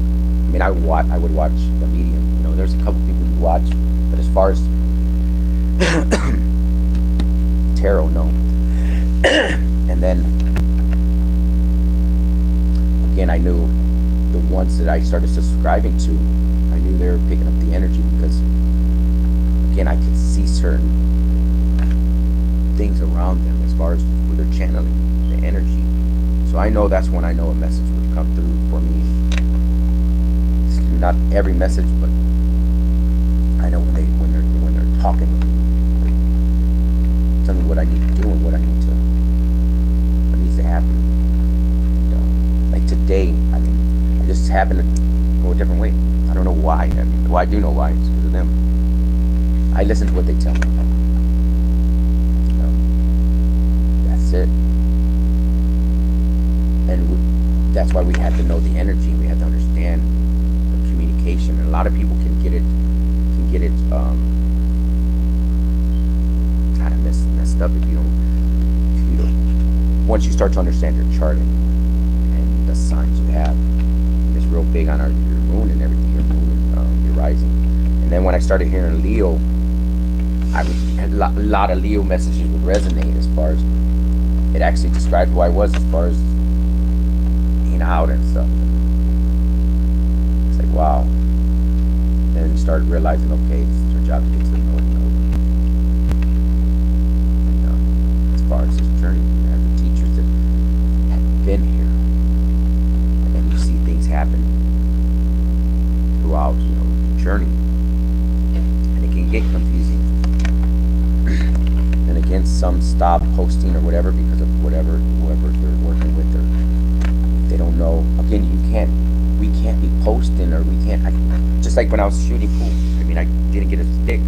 I would watch the medium. There's a couple people you watch, but as far as tarot, no. And then again, I knew the ones that I started subscribing to, I knew they were picking up the energy because again, I could see certain things around them as far as who they're channeling, the energy. So I know that's when I know a message would come through for me. It's not every message, but I know when they're talking with me, they tell me what I need to do and what needs to happen. And, like today, I just happened to go a different way. I don't know why. Well, I do know why. It's because of them. I listen to what they tell me. That's it. And that's why we have to know the energy. We have to understand the communication. And a lot of people can get it kind of messed up if you don't. Once you start to understand your chart and the signs you have, and it's real big on your moon and everything. Your moon, your rising. And then when I started hearing Leo, a lot of Leo messages would resonate as far as it actually described who I was as far as being out and stuff. It's like, wow. Then you start realizing, okay, it's your job to get to the North Node. And as far as this journey, you have the teachers that have been here. And then you see things happen throughout, the journey. And it can get confusing. stop posting or whatever because of whoever they're working with, or they don't know. Again, we can't be posting, or we can't. Just like when I was shooting pool, I mean, I didn't get a stick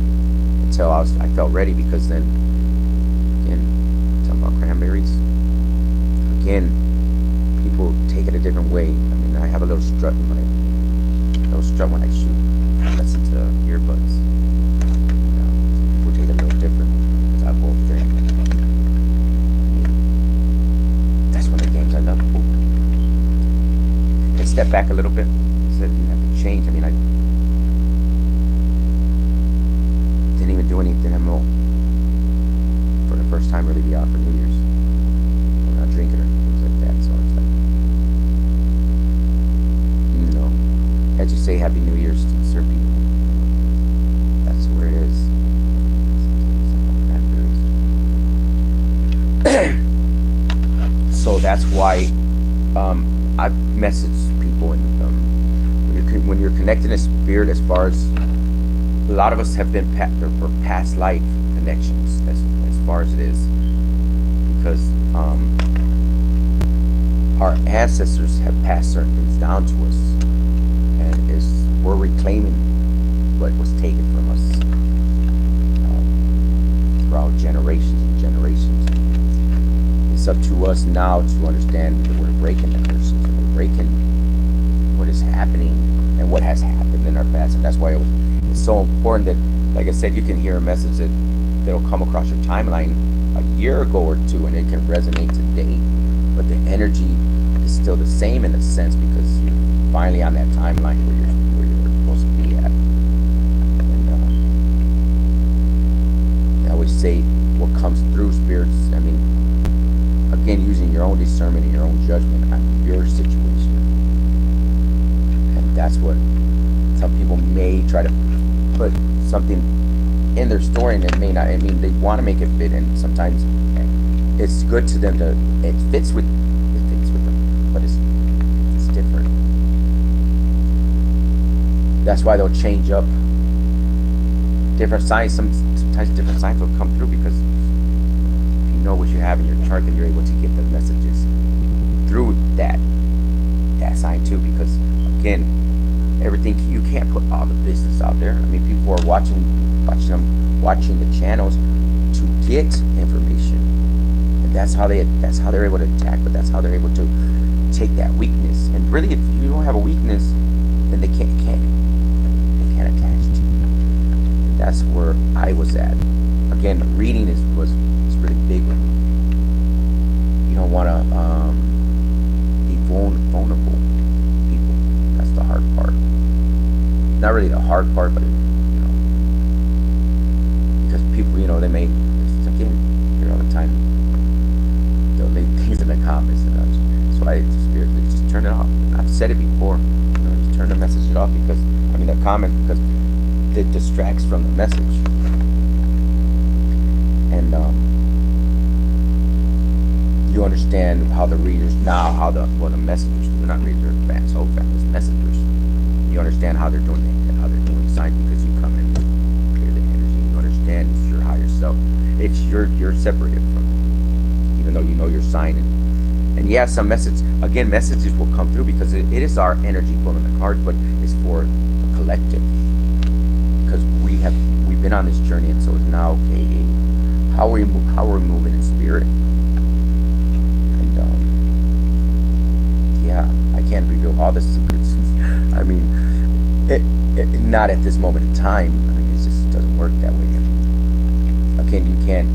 until I felt ready, because then, again, talking about cranberries. Again, people take it a different way. I mean, I have a little strut in my when I shoot. I listen to earbuds. People take it a little different, because I both think. That's one of the games I love. And step back a little bit. Said you have to change. I mean, I didn't even do anything for the first time really be out for New Year's. I'm not drinking or things like that. So it's like, as you say, Happy New Year's to certain people. That's where it is. So that's why I've messaged people, and when you're connected in spirit, as far as a lot of us have been past life connections, as far as it is, because our ancestors have passed certain things down to us, and we're reclaiming what was taken from us throughout generations and generations. It's up to us now to understand that we're breaking the curses, and we're breaking what is happening and what has happened in our past. And that's why it's so important that, like I said, you can hear a message that'll come across your timeline a year ago or two, and it can resonate today, but the energy is still the same in a sense, because you're finally on that timeline where you're supposed to be at. And I always say, what comes through spirits, I mean, again, using your own discernment and your own judgment on your situation. And that's what some people may try to put something in their story, and it may not. I mean, they want to make it fit, and sometimes it's good to them it fits with them, but it's different. That's why they'll change up different signs. Sometimes different signs will come through, because if you know what you have in your chart, then you're able to get the messages through that sign too. Because again, everything, you can't put all the business out there. I mean, people are watching the channels to get information, and that's how they're able to attack. But that's how they're able to take that weakness. And really, if you don't have a weakness, then they can't attach to you. And that's where I was at. Again, reading was really big with me. You don't want to be vulnerable people. That's the hard part. Not really the hard part, but because people, they may, again, hear all the time, they'll leave things in the comments, and that's why just turn it off. I've said it before, just turn the message off, because the comment, because it distracts from the message. And you understand how the readers now, the messengers, they're not readers, they're fans, whole families, messengers. You understand how they're doing it, and how they're doing signs, because you come in and clear the energy. You understand it's your higher self. It's you're separated from it, even though you know your sign. And yeah, some messages will come through, because it is our energy pulling the cards, but it's for the collective, because we've been on this journey, and so it's now okay. How are we moving in spirit? And yeah, I can't reveal all the secrets. I mean, not at this moment in time. I mean, it just doesn't work that way. Again, you can't.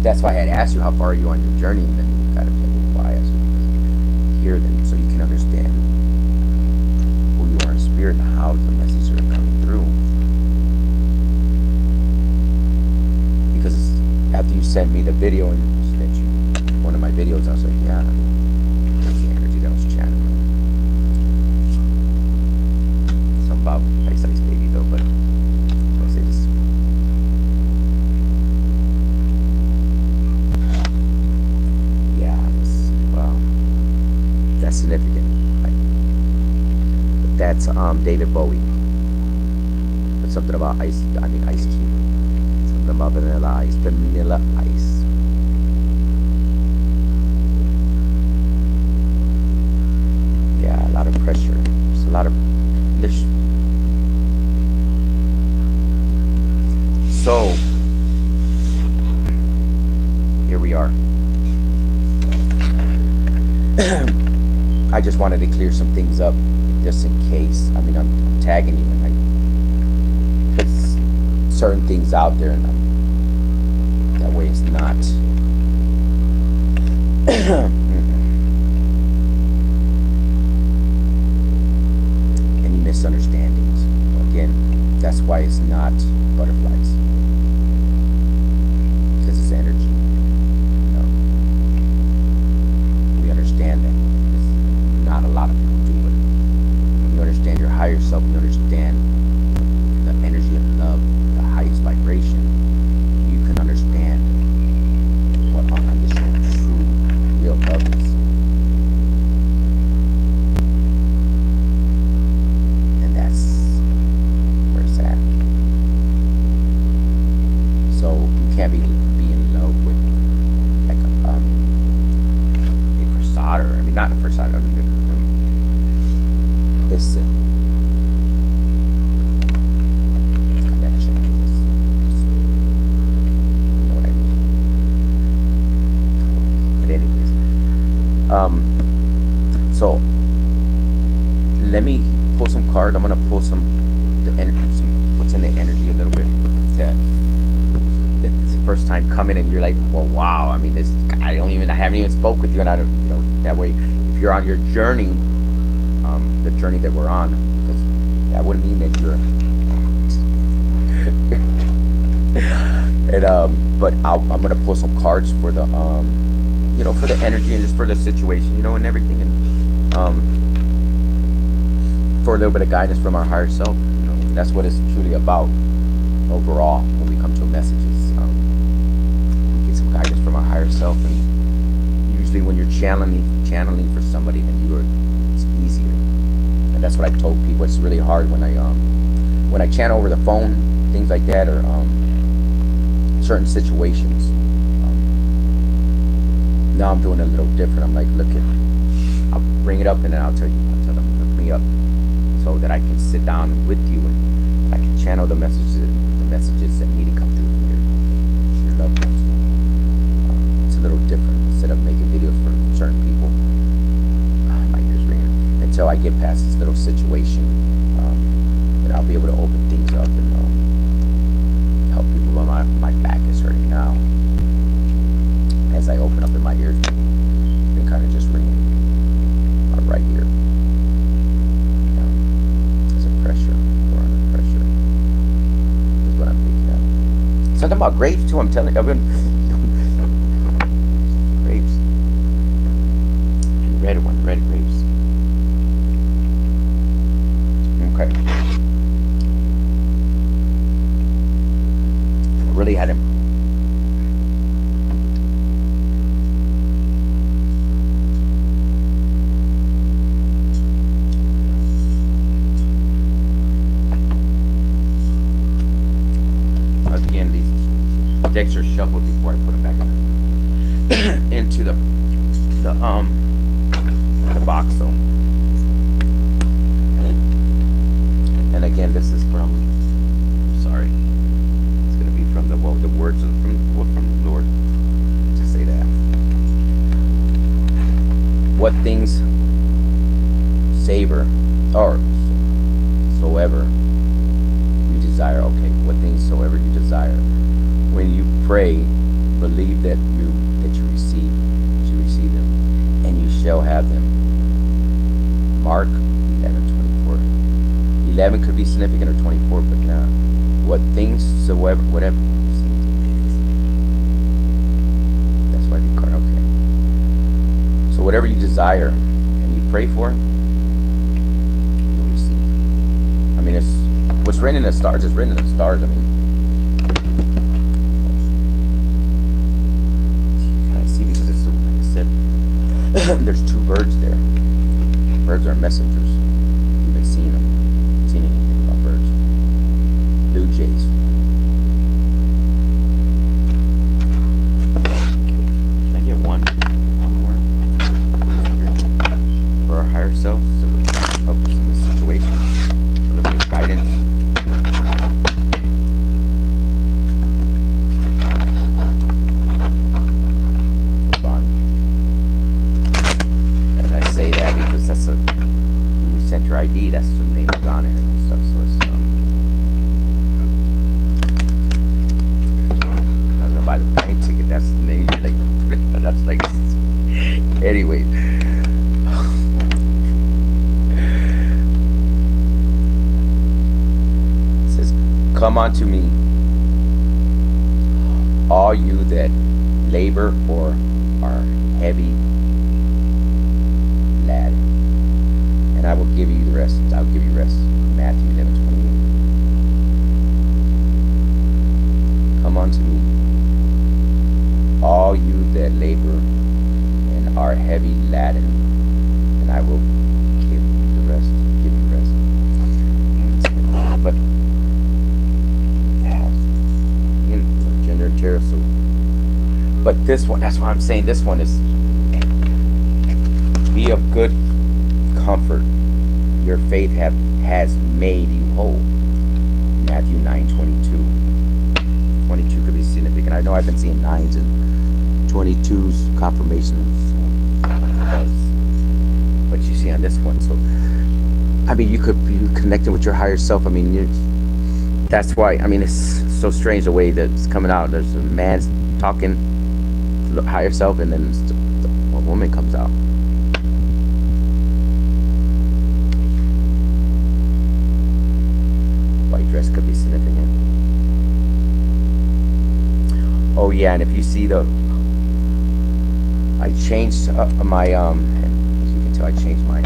That's why I had asked you, how far are you on your journey, and then you kind of said, well, why? I asked you, because hear them, so you can understand who you are in spirit and how the messages are coming through. Because after you sent me the video and sent you one of my videos, I was like, yeah, that's the energy that was channeling. Something about Ice Ice Baby though, but I'll say this. Yeah, wow, that's significant. But that's David Bowie. But something about Ice Cube. Something about vanilla ice. lot of pressure. There's a lot of there's so here we are. I just wanted to clear some things up just in case. I mean, I'm tagging you and I put certain things out there, and that way it's not any misunderstandings. Again, that's why it's not butterflies, because it's energy. We understand that. Not a lot of people do, but when you understand your higher self, you understand the energy of love, the highest vibration, you can understand what unconditional, true, real love is. And that's where it's at. So you can't be in love with like a facade, or I mean not a facade, I mean this connection. You know what I mean? But anyways, so let me pull some cards. I'm gonna pull some what's in the energy a little bit. That this is the first time coming, and you're like, well, wow. I mean, I haven't even spoke with you, and I don't, that way, if you're on your journey. The journey that we're on, because that would mean that you're and but I'm gonna pull some cards for the for the energy and just for the situation, and everything, and for a little bit of guidance from our higher self. That's what it's truly about overall. When we come to messages, we get some guidance from our higher self, and usually when you're channeling for somebody, then it's easier. That's what I told people. It's really hard when I channel over the phone, things like that, or certain situations. Now I'm doing a little different. I'm like, I'll bring it up, and then I'll tell them, look me up, so that I can sit down with you and I can channel the messages that need to come through from your loved ones. It's a little different. Instead of making videos for certain people, my ears ringing. Until I get past this little situation, then I'll be able to open things up and help people. My back is hurting now. As I open up, in my ears been kind of just ringing right here. There's a pressure. We're under pressure. That's what I'm picking up. Something about grapes too. I'm telling you, I've been grapes. Red grapes. Okay. I really had him. Again, these decks are shuffled before I put them back into the box. So. And again, this is from, sorry, it's going to be from the words from the Lord to say that. What things soever you desire. Okay, what things soever you desire. When you pray, believe that you receive them, and you shall have them. Mark 11:24. 11 could be significant, or 24, but what things soever, whatever. That's why the card. Okay. So whatever you desire and you pray for, you'll receive. I mean, it's what's written in the stars. It's written in the stars. I mean, you kind of see, because it's, like I said, there's two birds there. Birds are messengers. You've been seeing them. Seen anything about birds? Blue jays. Can I get one more for our higher self? So was on it and stuff. So it's I was gonna buy the plane ticket. That's maybe like that's like anyway. It says, "Come unto me, all you that labor or are heavy laden, and I will give you the rest. I'll give you rest." Matthew 11:28. Come unto me, all you that labor and are heavy laden, and I will give you the rest. Give you rest. But yeah, gender terror. So, but this one, that's why I'm saying this one is be of good comfort. Your faith has made you whole. Matthew 9:22. 22 could be significant. I know I've been seeing 9s and 22s confirmations, but you see on this one. So, I mean, you could be connecting with your higher self. I mean, that's why. I mean, it's so strange the way that it's coming out. There's a man talking to the higher self, and then a woman comes out. White dress could be significant. Oh yeah, and if you see I changed my and as you can tell, I changed my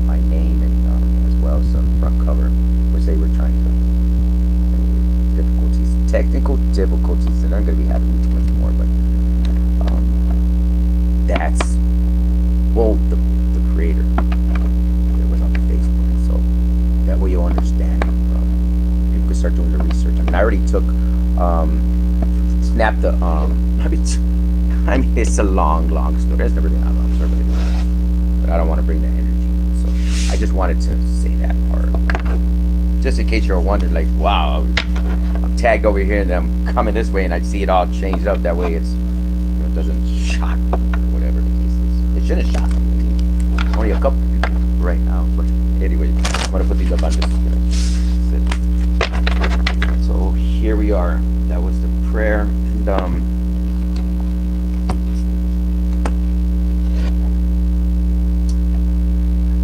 my name and as well as the front cover, which they were trying to technical difficulties, and I'm going to be having too much more, but that's the creator that was on Facebook, so that way you'll understand. People can start doing the research. I mean, I already took snapped the I mean, it's a long story. There's never been a long story, but I don't want to bring that energy. So I just wanted to say that part, just in case you're wondering, like, wow, I'm tagged over here and then I'm coming this way, and I see it all changed up. That way, it doesn't shock me or whatever the case is. It shouldn't shock me. Only a couple people right now, but anyway, I'm gonna put these up on this. So here we are. That was the prayer, and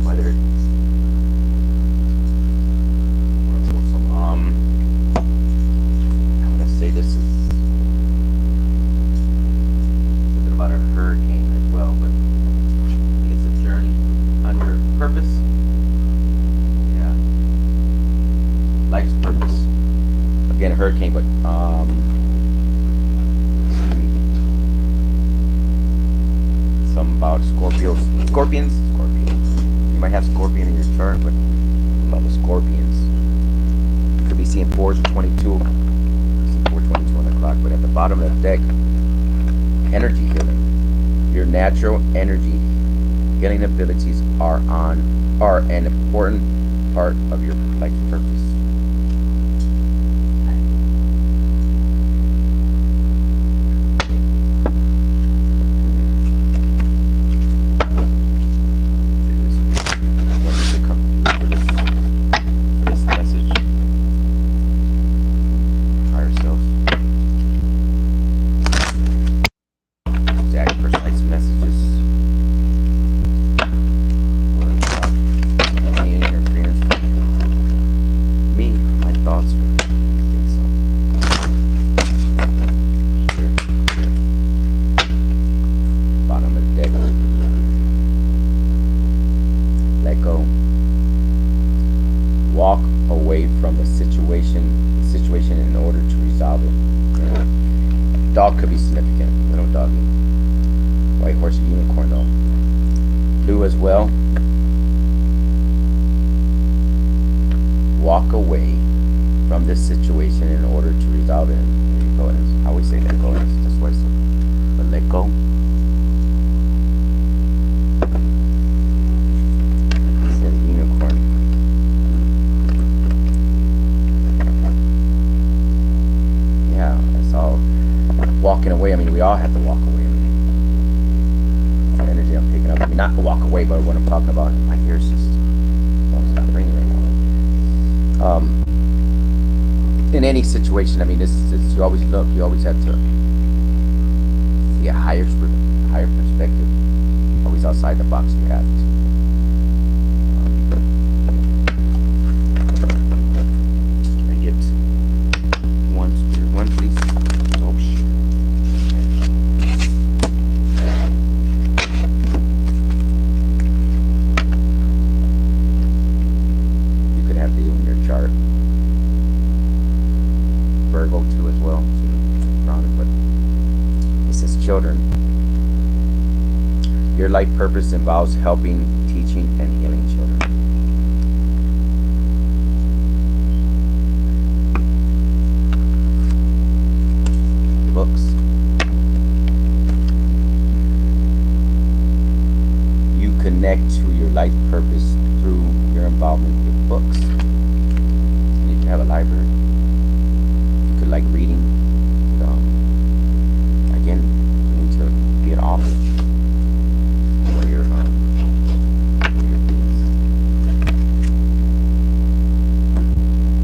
whether I'm gonna say this is something about a hurricane as well, but I think it's a journey under purpose. Yeah, life's purpose. Again, a hurricane, but something about scorpions. You might have scorpion in your chart, but about the scorpions. You could be seeing 4s or 22, 4:22 on the clock. But at the bottom of the deck, energy healing. Your natural energy healing abilities are an important part of your life purpose. Walk away from the situation in order to resolve it. Yeah. Dog could be significant. Little doggy. White horse and unicorn though. Blue as well. Walk away from this situation in order to resolve it. There you go. And I always say let go. That's why it's but let go. Walking away. I mean, we all have to walk away. I mean, the energy I'm picking up. I mean, not walk away, but what I'm talking about. My ears just any situation, I mean, this you always look. You always have to see a higher perspective. Always outside the box. You have to. Can I get one, please? Oh shit. You could have Leo in your chart. Virgo too as well. But it says children. Your life purpose involves helping, teaching, and healing children. Books. You connect to your life purpose through your involvement with books. And you can have a library. You could like reading. Again, you need to be an author.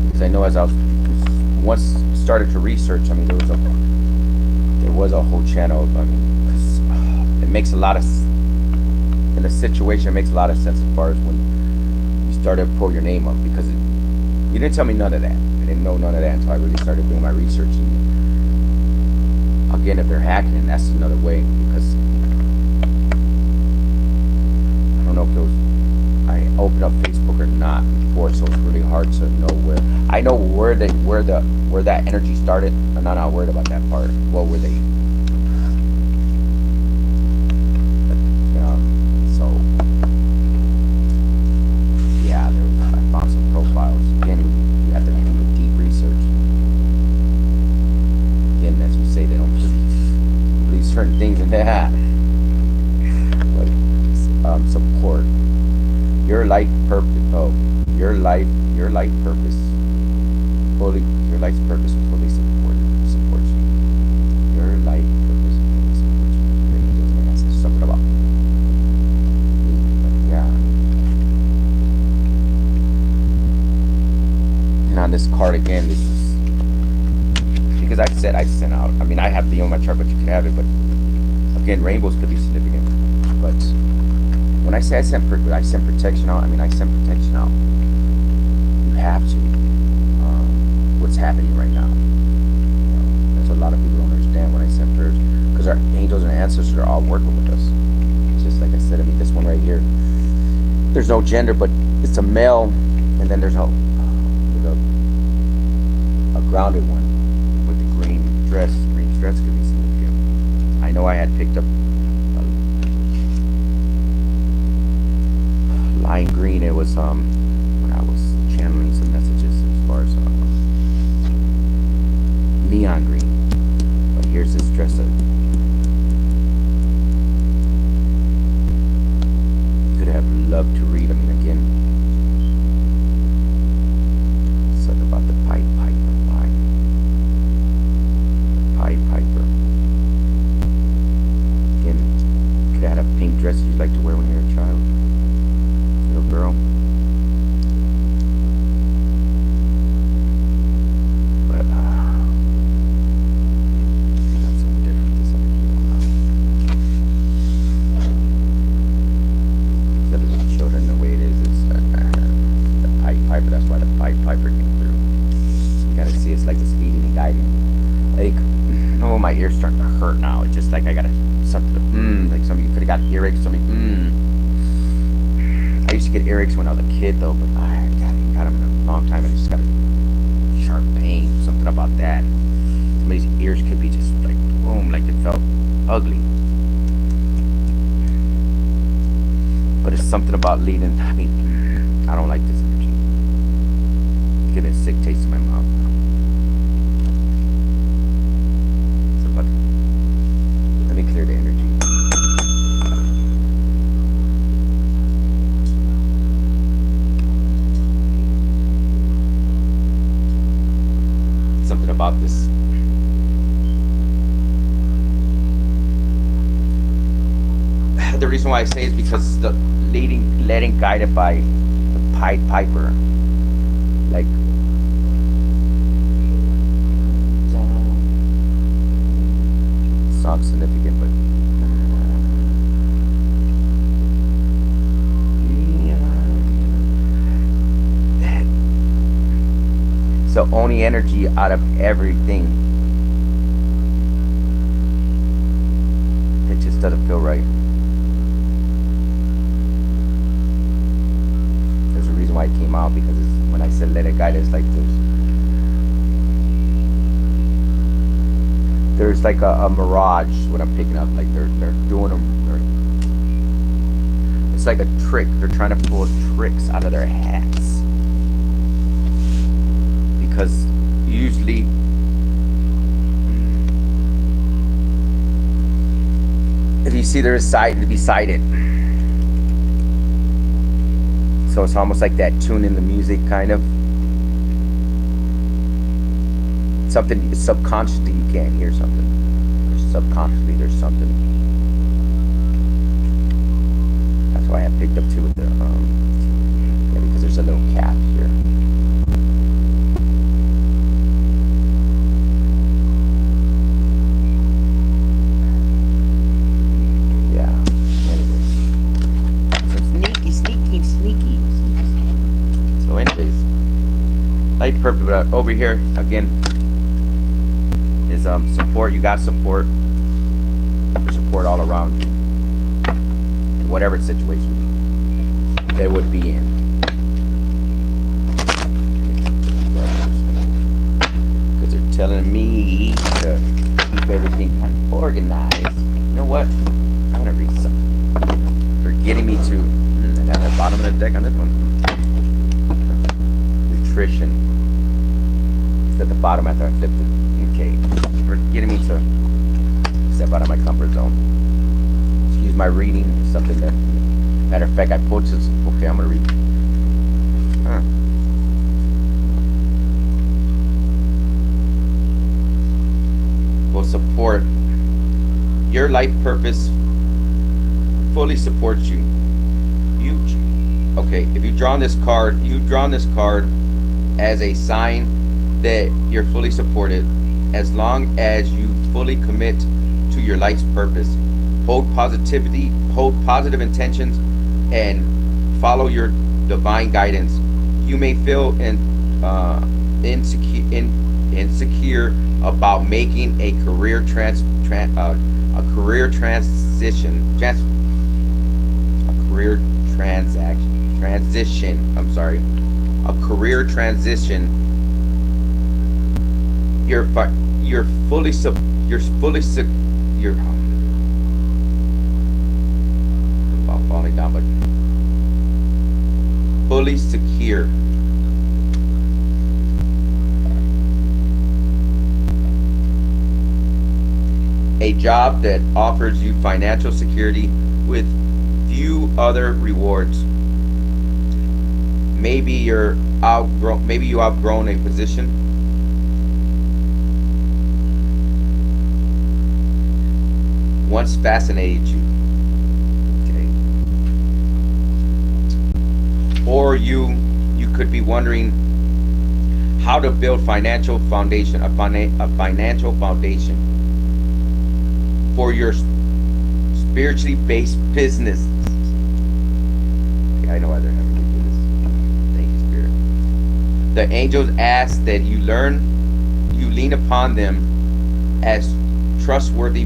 Because I know as I was once started to research, I mean, there was a whole channel. I mean, because it makes a lot of in a situation, it makes a lot of sense as far as when you started to pull your name up, because you didn't tell me none of that. I didn't know none of that until I really started doing my research. And again, if they're hacking, that's another way, because I don't know if I opened up Facebook or not before, so it's really hard to know where. I know where that energy started. I'm not worried about that part. What were they? So yeah, I found some profiles. Again, you have to do deep research. Again, as you say, they don't believe certain things in that. But support your life purpose. Oh, your life purpose. Your life's purpose fully supports you. Your life purpose fully supports you. Your angels and ancestors. Something about yeah. And on this card again, this is because I said I sent out. I mean, I have the on my chart, but you can have it. But again, rainbows could be significant. But when I say I sent protection out, I mean I sent protection out. You have to. What's happening right now? That's a lot of people don't understand when I send prayers, because our angels and ancestors are all working with us. It's just like I said. I mean, this one right here. There's no gender, but it's a male, and then there's a grounded one with the green dress. Green dress could be significant. I know I had picked up lime green. It was when I was channeling some messages as far as neon green. But here's this dress up. Could have loved to read. I mean, again, something about the Pied Piper. The Pied Piper. Again, could have had a pink dress you'd like to wear when you're a child. Little girl. But that's something different. This energy, instead of the children, the way it is the Pied Piper. That's why the Pied Piper came through. You gotta see, it's like it's leading and guiding. Like, oh, my ears starting to hurt now. It's just like I gotta something. Like some of you could have got earaches. Some of you, I used to get earaches when I was a kid, though, but I got them in a long time. I just got a sharp pain, something about that. Some of these ears could be just like, boom, like it felt ugly. But it's something about leading. I mean, I don't like this energy. It's giving a sick taste in my mouth now. So, but let me clear the energy. Something about this. The reason why I say is because the letting guided by the Pied Piper. Like, song's significant, but so only energy out of everything. It just doesn't feel right. There's a reason why it came out, because when I said let it guide, it's like there's like a mirage what I'm picking up. Like they're doing them. It's like a trick. They're trying to pull tricks out of their hats, because usually if you see they're beside it. So it's almost like that tune in the music, kind of. Something subconsciously you can't hear something. Or subconsciously there's something. That's why I picked up too with the yeah, because there's a little cap here. So anyways, light purpose. But over here again is support. You got support. There's support all around you in whatever situation they would be in. Because they're telling me to keep everything kind of organized. You know what? I want to read something. They're getting me to at the bottom of the deck on this one. Nutrition. It's at the bottom after I flipped it. Okay. They're getting me to step out of my comfort zone. Excuse my reading. It's something that, matter of fact, I pulled this. Okay, I'm gonna read. Will support your life purpose. Fully supports you. Okay, if you've drawn this card, as a sign that you're fully supported, as long as you fully commit to your life's purpose. Hold positive intentions, and follow your divine guidance. You may feel insecure about making a career transition. You're about falling down, but fully secure. A job that offers you financial security with few other rewards. Maybe you outgrown a position. Once fascinated you. Okay. Or you could be wondering how to build a financial foundation for your spiritually based business. Okay, I know why they're having me do this. Thank you, Spirit. The angels ask that you lean upon them as a trustworthy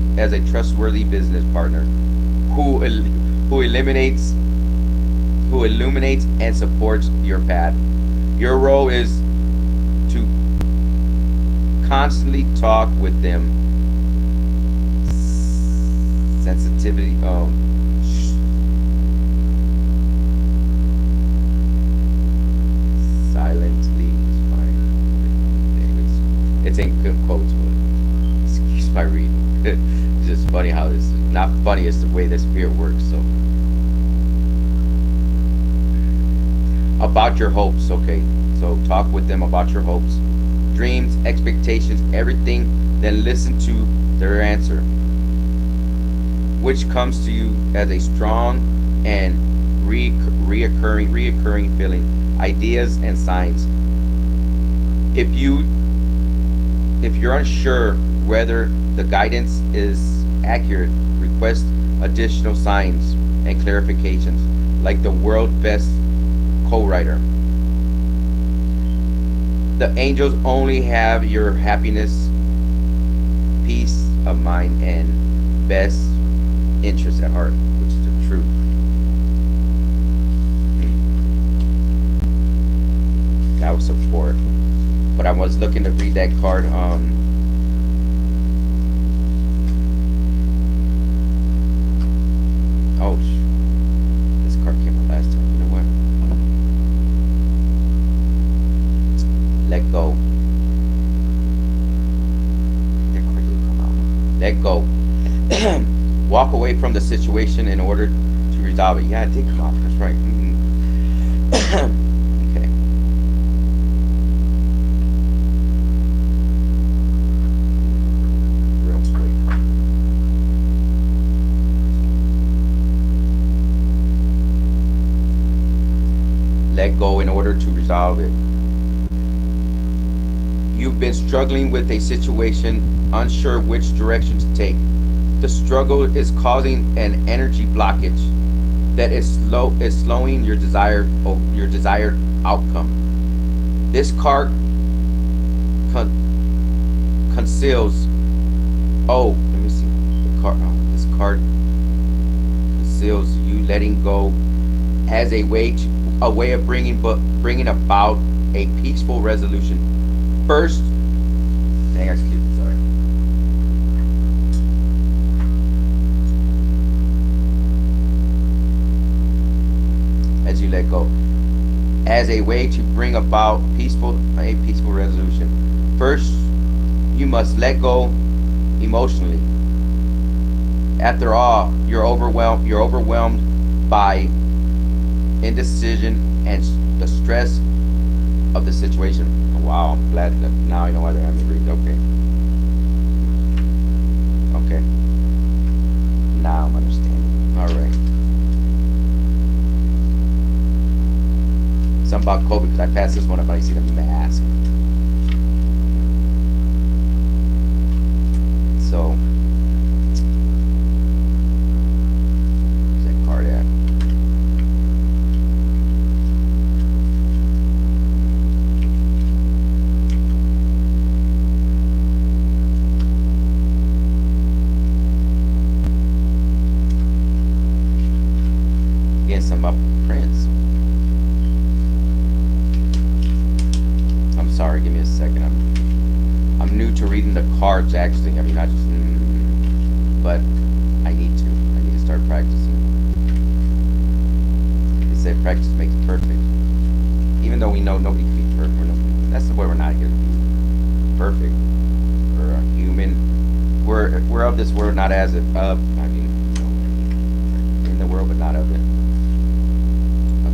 business partner who illuminates and supports your path. Your role is to constantly talk with them. Sensitivity. Silently is fine. It's in good quotes, but excuse my reading. It's just funny how this, not funny, it's the way the Spirit works. So about your hopes. Okay, so talk with them about your hopes, dreams, expectations, everything. Then listen to their answer, which comes to you as a strong and reoccurring feeling, ideas and signs. If you're unsure whether the guidance is accurate, request additional signs and clarifications, like the world's best co-writer. The angels only have your happiness, peace of mind, and best interest at heart, which is the truth. That was support. But I was looking to read that card. Oh, this card came out last time. You know what? Let go. That card did come out. Let go. Walk away from the situation in order to resolve it. Yeah, it did come out. That's right. Okay. Real quick. Let go in order to resolve it. You've been struggling with a situation, unsure which direction to take. The struggle is causing an energy blockage that is slowing your desired outcome. This card conceals. Oh, let me see. The card. Oh, this card conceals you letting go as a way of bringing about a peaceful resolution. First, dang, excuse me, sorry. As you let go, as a way to bring about a peaceful resolution. First, you must let go emotionally. After all, you're overwhelmed. You're overwhelmed by indecision and the stress of the situation. Wow, I'm glad that now I know why they have me read. Okay. Now I'm understanding. All right. Something about COVID, because I passed this one up and I see the mask. So, where's that card at? Again, something about Prince. I'm sorry, give me a second. I'm new to reading the cards, actually. I mean, I just, but I need to. I need to start practicing. They said practice makes perfect. Even though we know nobody can be perfect. That's the way we're not here to be perfect. We're a human. We're of this world, not as it of. I mean, in the world, but not of it.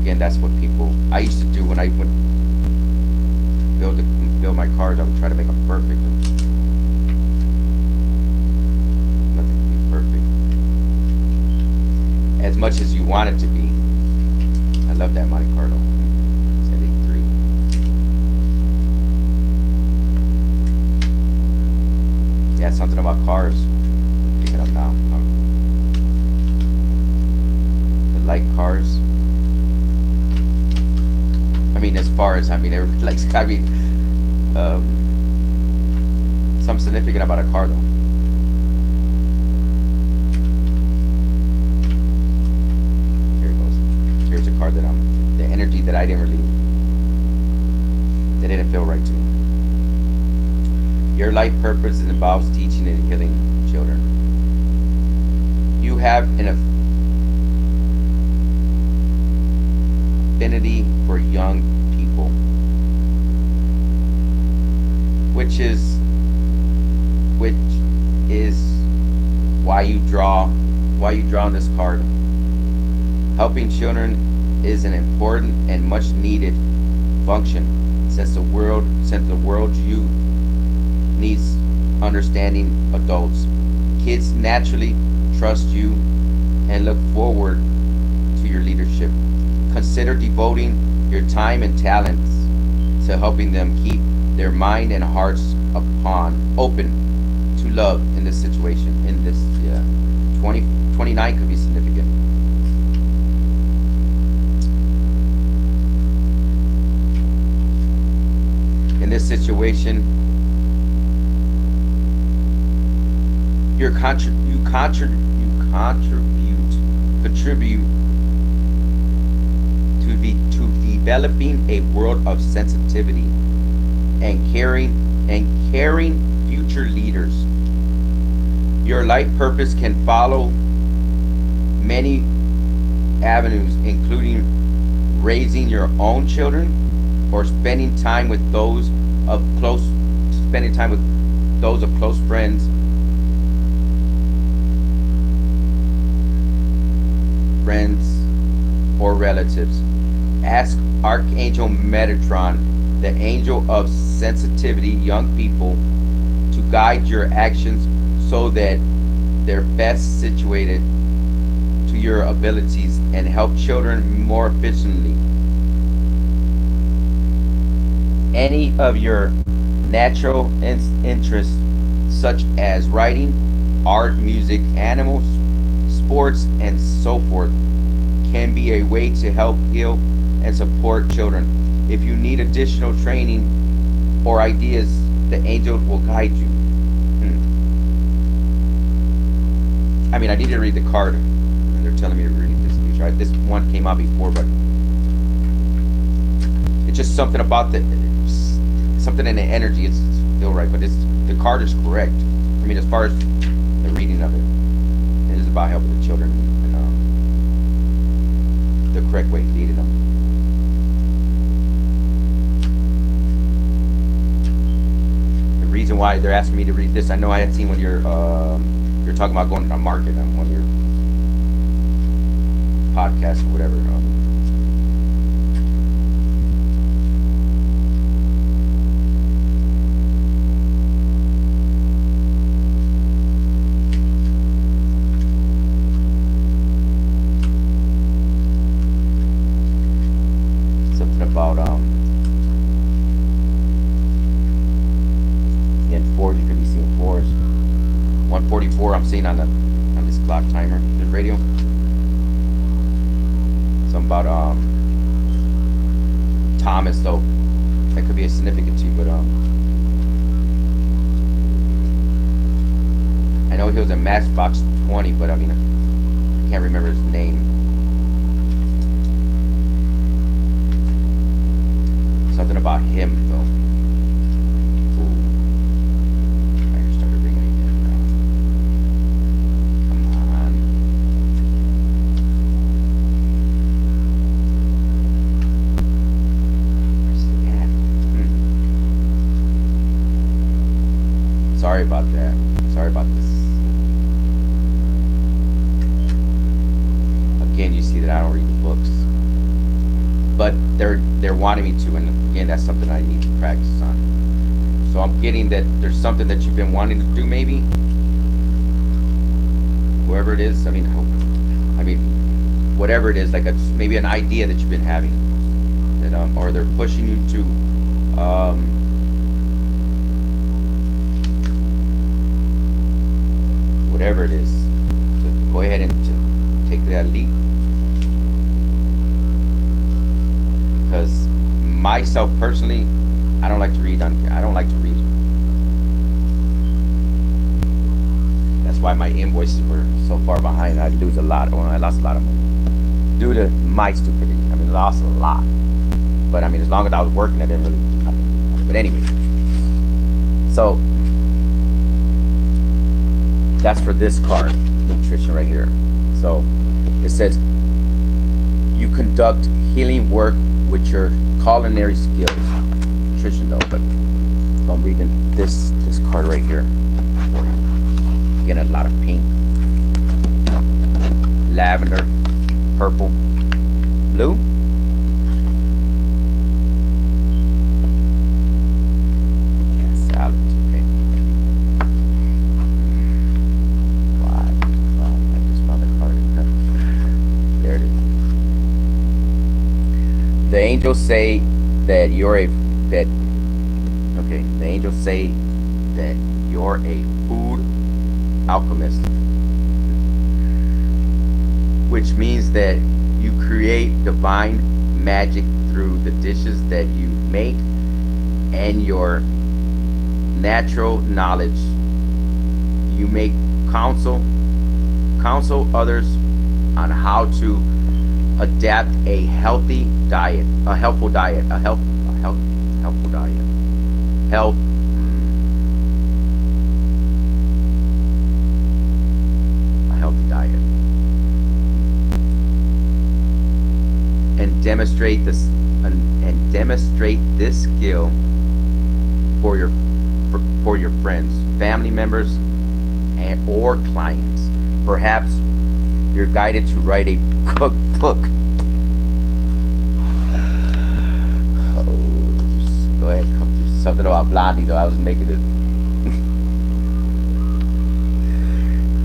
Again, that's what people. I used to do when I would build my cards. I would try to make them perfect. Nothing can be perfect. As much as you want it to be. I love that Monte Carlo. It's at 8-3. Yeah, something about cars. Pick it up now. The light cars. I mean, as far as everybody likes. Something significant about a car, though. Here it goes. Here's a card that the energy that that didn't feel right to me. Your life purpose involves teaching and healing children. You have an affinity for young people, which is why you draw on this card. Helping children is an important and much needed function since the world's youth needs understanding adults. Kids naturally trust you and look forward to your leadership. Consider devoting your time and talents to helping them keep their mind and hearts open to love in this situation. 29 could be significant. In this situation, you contribute to developing a world of sensitivity and caring future leaders. Your life purpose can follow many avenues, including raising your own children or spending time with those of close friends or relatives. Ask Archangel Metatron, the angel of sensitivity, young people, to guide your actions so that they're best situated to your abilities and help children more efficiently. Any of your natural interests, such as writing, art, music, animals, sports, and so forth, can be a way to help heal and support children. If you need additional training or ideas, the angels will guide you. I mean, I need to read the card, and they're telling me to read this. Right? This one came out before, but it's just something about something in the energy. It's still right, but the card is correct. I mean, as far as the reading of it, it is about helping the children and the correct way, leading them. The reason why they're asking me to read this, I know I had seen when you're talking about going to market on one of your podcasts or whatever. Something about in fours, you could be seeing fours. 144 I'm seeing on this clock timer, the radio. Something about Thomas, though. That could be a significant to you, but I know he was in Matchbox 20, but I mean, I can't remember his name. Something about him, though. Sorry about that. Sorry about this. Again, you see that I don't read the books, but they're wanting me to, and again, that's something I need to practice on. So I'm getting that there's something that you've been wanting to do, maybe. Whoever it is, I mean, whatever it is, like maybe an idea that you've been having, that or they're pushing you to. Whatever it is, to go ahead and to take that leap. Because myself personally, I don't like to read. That's why my invoices were so far behind. I lost a lot of money due to my stupidity. I mean, I lost a lot. But I mean, as long as I was working, I didn't really. But anyway, so. That's for this card, nutrition right here. So it says you conduct healing work with your culinary skills. Nutrition though, but I'm reading this card right here for you. Getting a lot of pink, lavender, purple, blue. The angels say that you're a food alchemist. which means that you create divine magic through the dishes that you make and your natural knowledge. You make counsel counsel others on how to adapt a healthy diet, a helpful diet, helpful diet, health, a healthy diet, and demonstrate this skill for your for your friends, family members, and or clients. Perhaps you're guided to write a cookbook. Oh, go ahead, come through something about Blondie though. I was making it.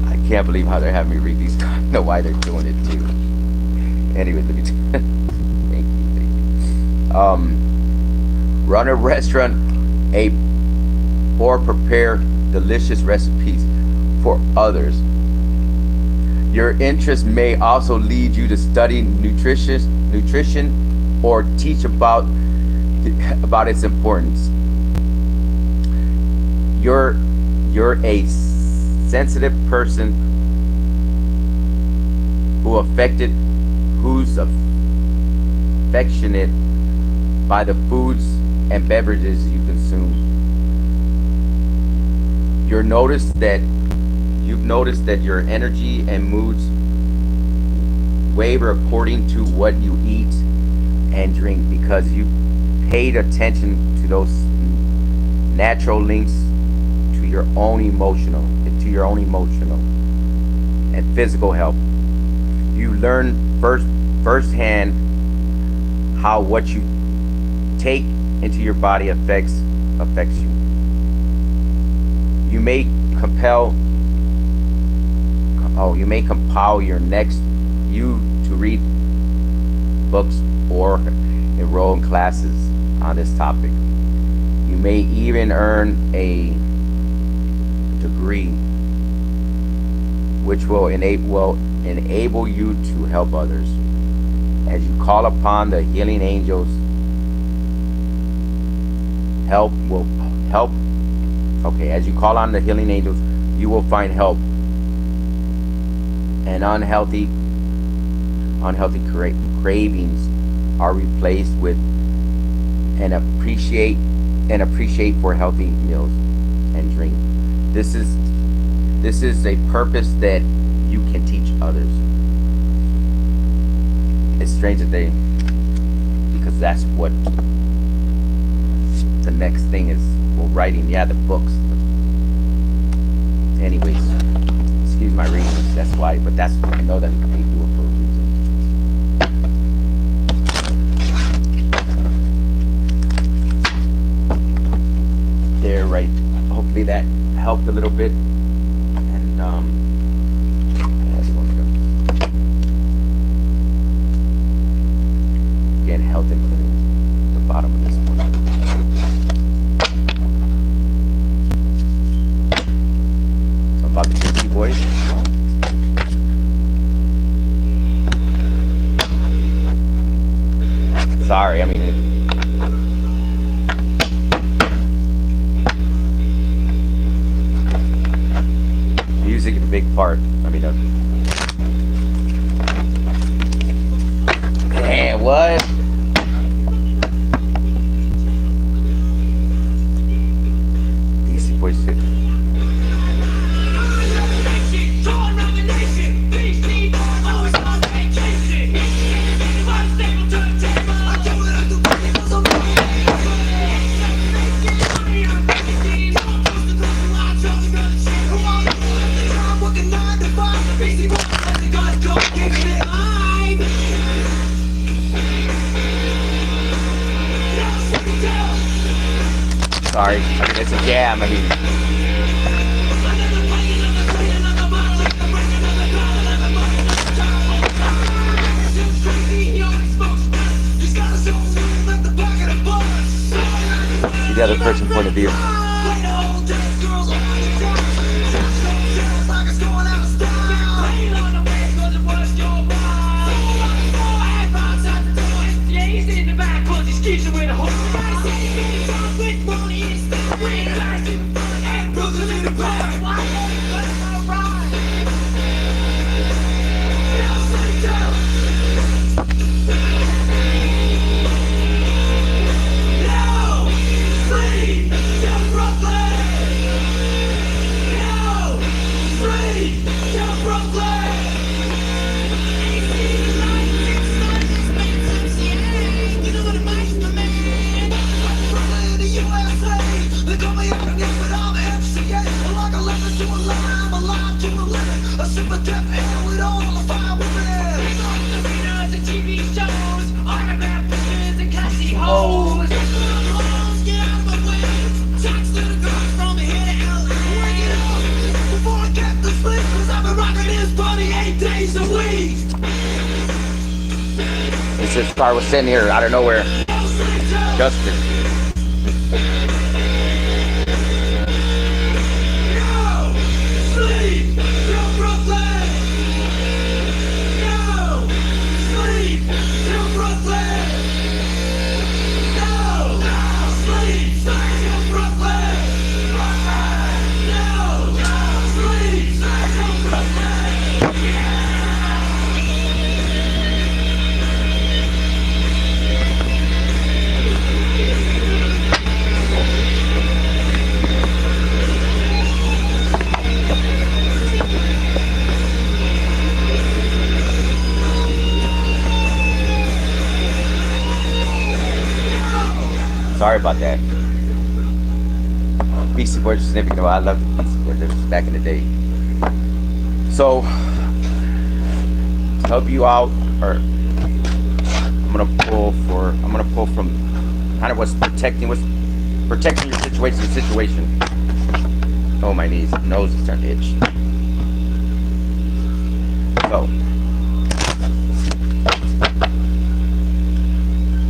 I can't believe how they're having me read these. I know why they're doing it too. Anyway, let me. Thank you. Run a restaurant, or prepare delicious recipes for others. Your interest may also lead you to study nutrition or teach about its importance. You're a sensitive person who's affectionate by the foods and beverages you consume. You've noticed that your energy and moods waver according to what you eat and drink because you paid attention to those natural links to your own emotional and physical health. You learn firsthand how what you take into your body affects you. You may compel your next you to read books or enroll in classes on this topic. You may even earn a degree which will enable you to help others. As you call upon the healing angels, as you call on the healing angels, you will find help. And unhealthy cravings are replaced with an appreciate for healthy meals and drink. This is a purpose that you can teach others. It's strange that because that's what the next thing is. Well, writing, the books. Anyways, excuse my readings. That's why, but I know that they do it for a reason. There, right. Hopefully that helped a little bit. And again, health including the bottom of this one. About the Beastie Boys. Sorry, music is a big part. Man, what? Beastie Boys shit. Sorry, it's a jam. See the other person's point of view. This car was sitting here out of nowhere. Justin. Sorry about that. Beastie Boys are significant. I love the Beastie Boys back in the day. So, to help you out, or I'm gonna pull from kind of what's protecting your situation. Oh, my knees, nose is starting to itch. So,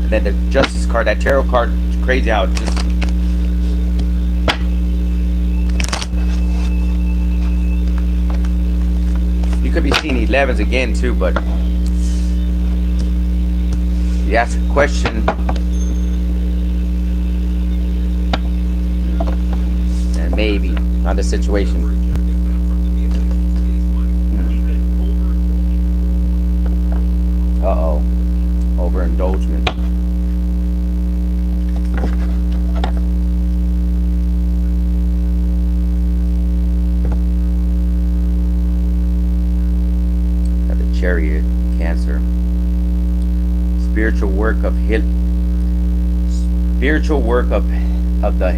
and then the Justice card, that tarot card, crazy how it just you could be seeing 11s again too, but you ask a question and maybe on the situation. Uh-oh. Overindulgence. Chariot, Cancer. Spiritual work of the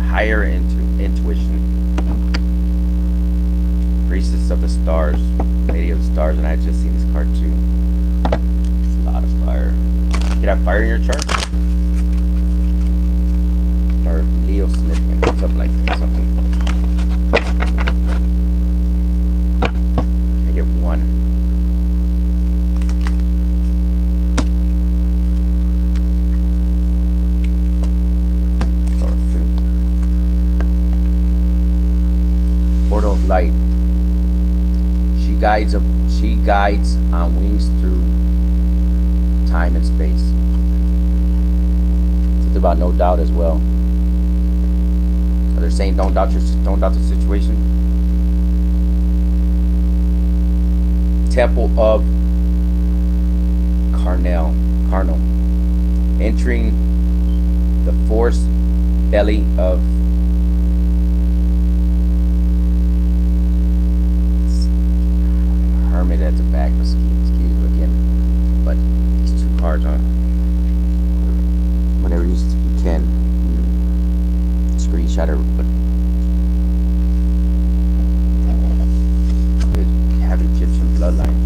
higher intuition. Priestess of the Stars, Lady of the Stars, and I just seen this card too. It's a lot of fire. You have fire in your chart? Or Leo significant, something like that, something. I get one. Portal of light. She guides on wings through time and space. It's about no doubt as well. So they're saying don't doubt the situation. Temple of Carnal. Entering the force belly of Hermit at the back, excuse me again, but these two cards on whenever you can screenshot her, but have Egyptian bloodline.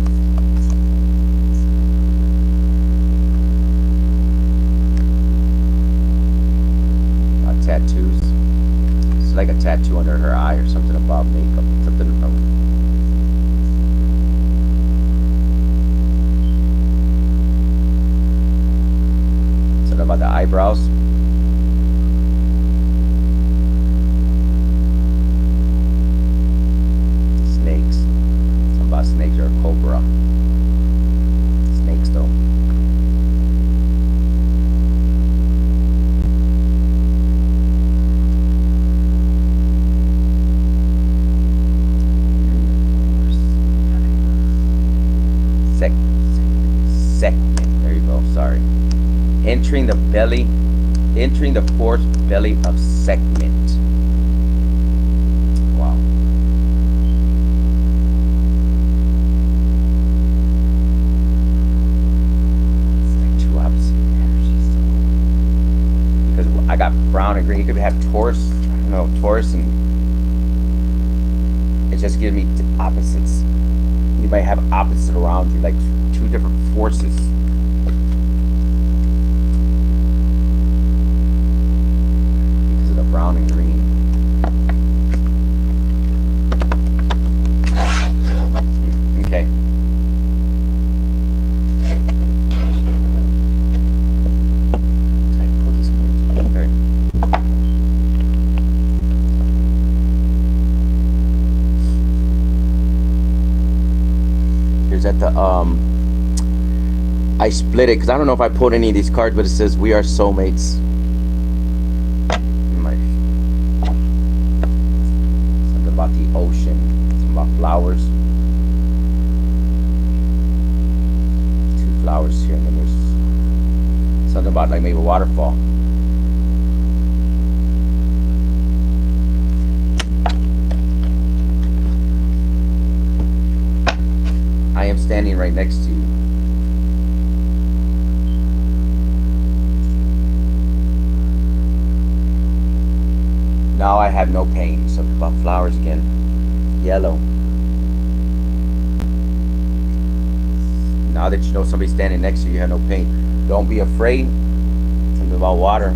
Tattoos. It's like a tattoo under her eye or something about makeup, something about the eyebrows. Snakes. Something about snakes or a cobra. Snakes though. Segment. There you go. Sorry. Entering the fourth belly of segment. Wow. It's like two opposite energies. Because I got got brown and green. You could have Taurus, I don't know, Taurus, and it just gives me opposites. You might have opposite around you, like two different forces. Because of the brown and green. Okay. At the I split it because I don't know if I pulled any of these cards, but it says we are soulmates. Something about the ocean, something about flowers. 2 flowers here, and then there's something about like maybe a waterfall. I am standing right next to you. Now I have no pain. Something about flowers again. Yellow. Now that you know somebody's standing next to you, you have no pain. Don't be afraid. Something about water.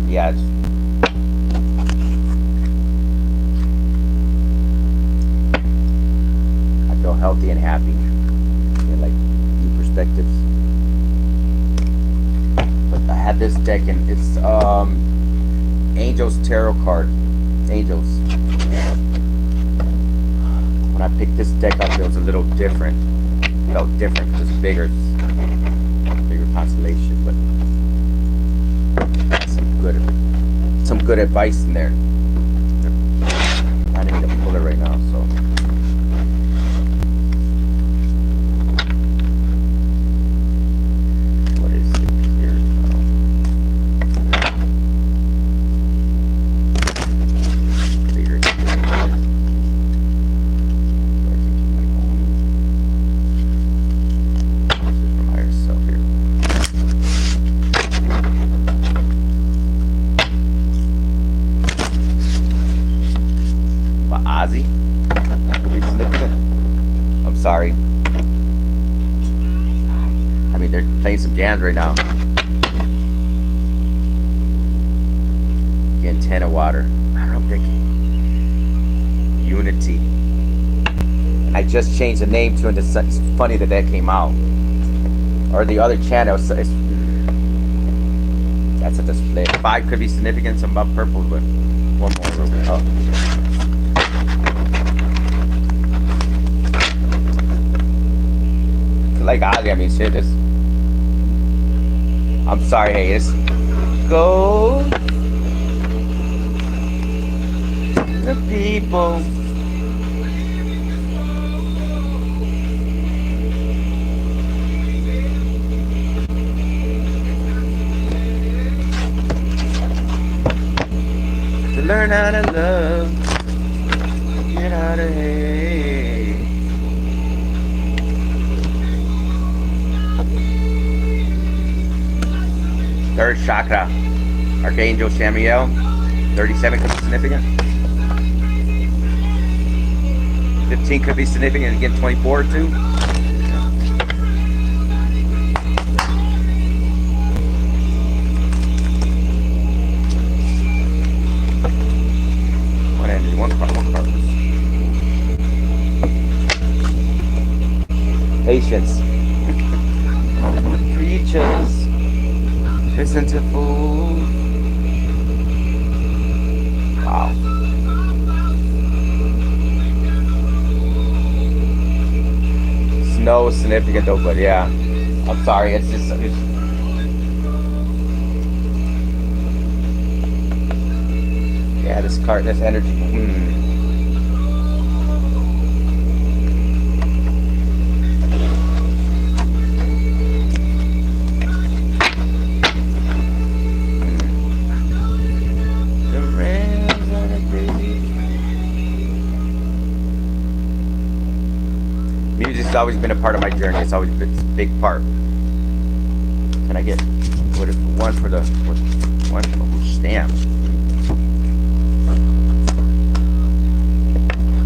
Yeah, I feel healthy and happy. Like new perspectives. But I had this deck and it's Angels Tarot card. Angels. When I picked this deck up, it was a little different. It felt different because it's bigger constellation, but some good advice in there. I need to pull it right now, so. Sorry. I mean, they're playing some jams right now. Again, 10 of water. I don't know, Unity. I just changed the name to it. It's funny that came out. Or the other channel. That's a display. 5 could be significant. Something about purple, but one more. Oh. Like I mean, shit. I'm sorry. Hey, it's go the people. To learn how to love, get out of here. Third chakra, Archangel Samuel, 37 could be significant. 15 could be significant, again 24 too. One energy, one purpose. Patience. Creatures. Listen to food. Wow. Snow is significant though, but yeah. I'm sorry, it's yeah, this card, this energy. Music's always been a part of my journey. It's always been a big part. Can I get one for the one? understand.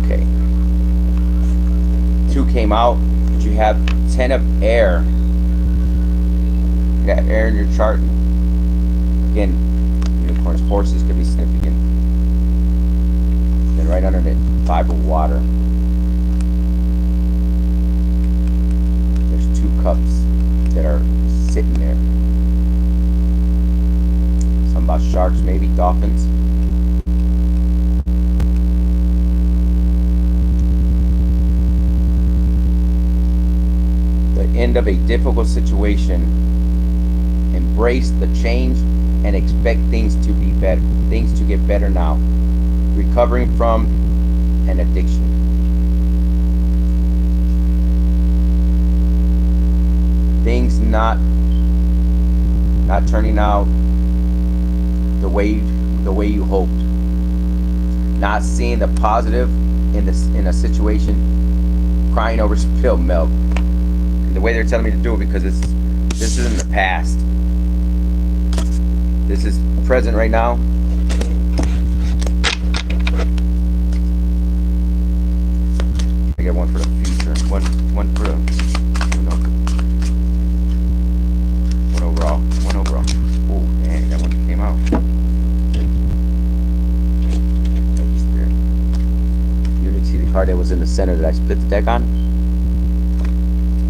Okay. 2 came out, but you have 10 of air. You got air in your chart. Again, unicorns, horses could be significant. Then right underneath, 5 of water. There's 2 cups that are sitting there. Something about sharks, maybe dolphins. The end of a difficult situation. Embrace the change and expect things to be better. Things to get better now. Recovering from an addiction. Things not turning out the way you hoped. Not seeing the positive in a situation. Crying over spilled milk. And the way they're telling me to do it, because this is in the past. This is present right now. I got one for the future. One for the, one overall. Oh, dang, that one came out. You didn't see the card that was in the center that I split the deck on?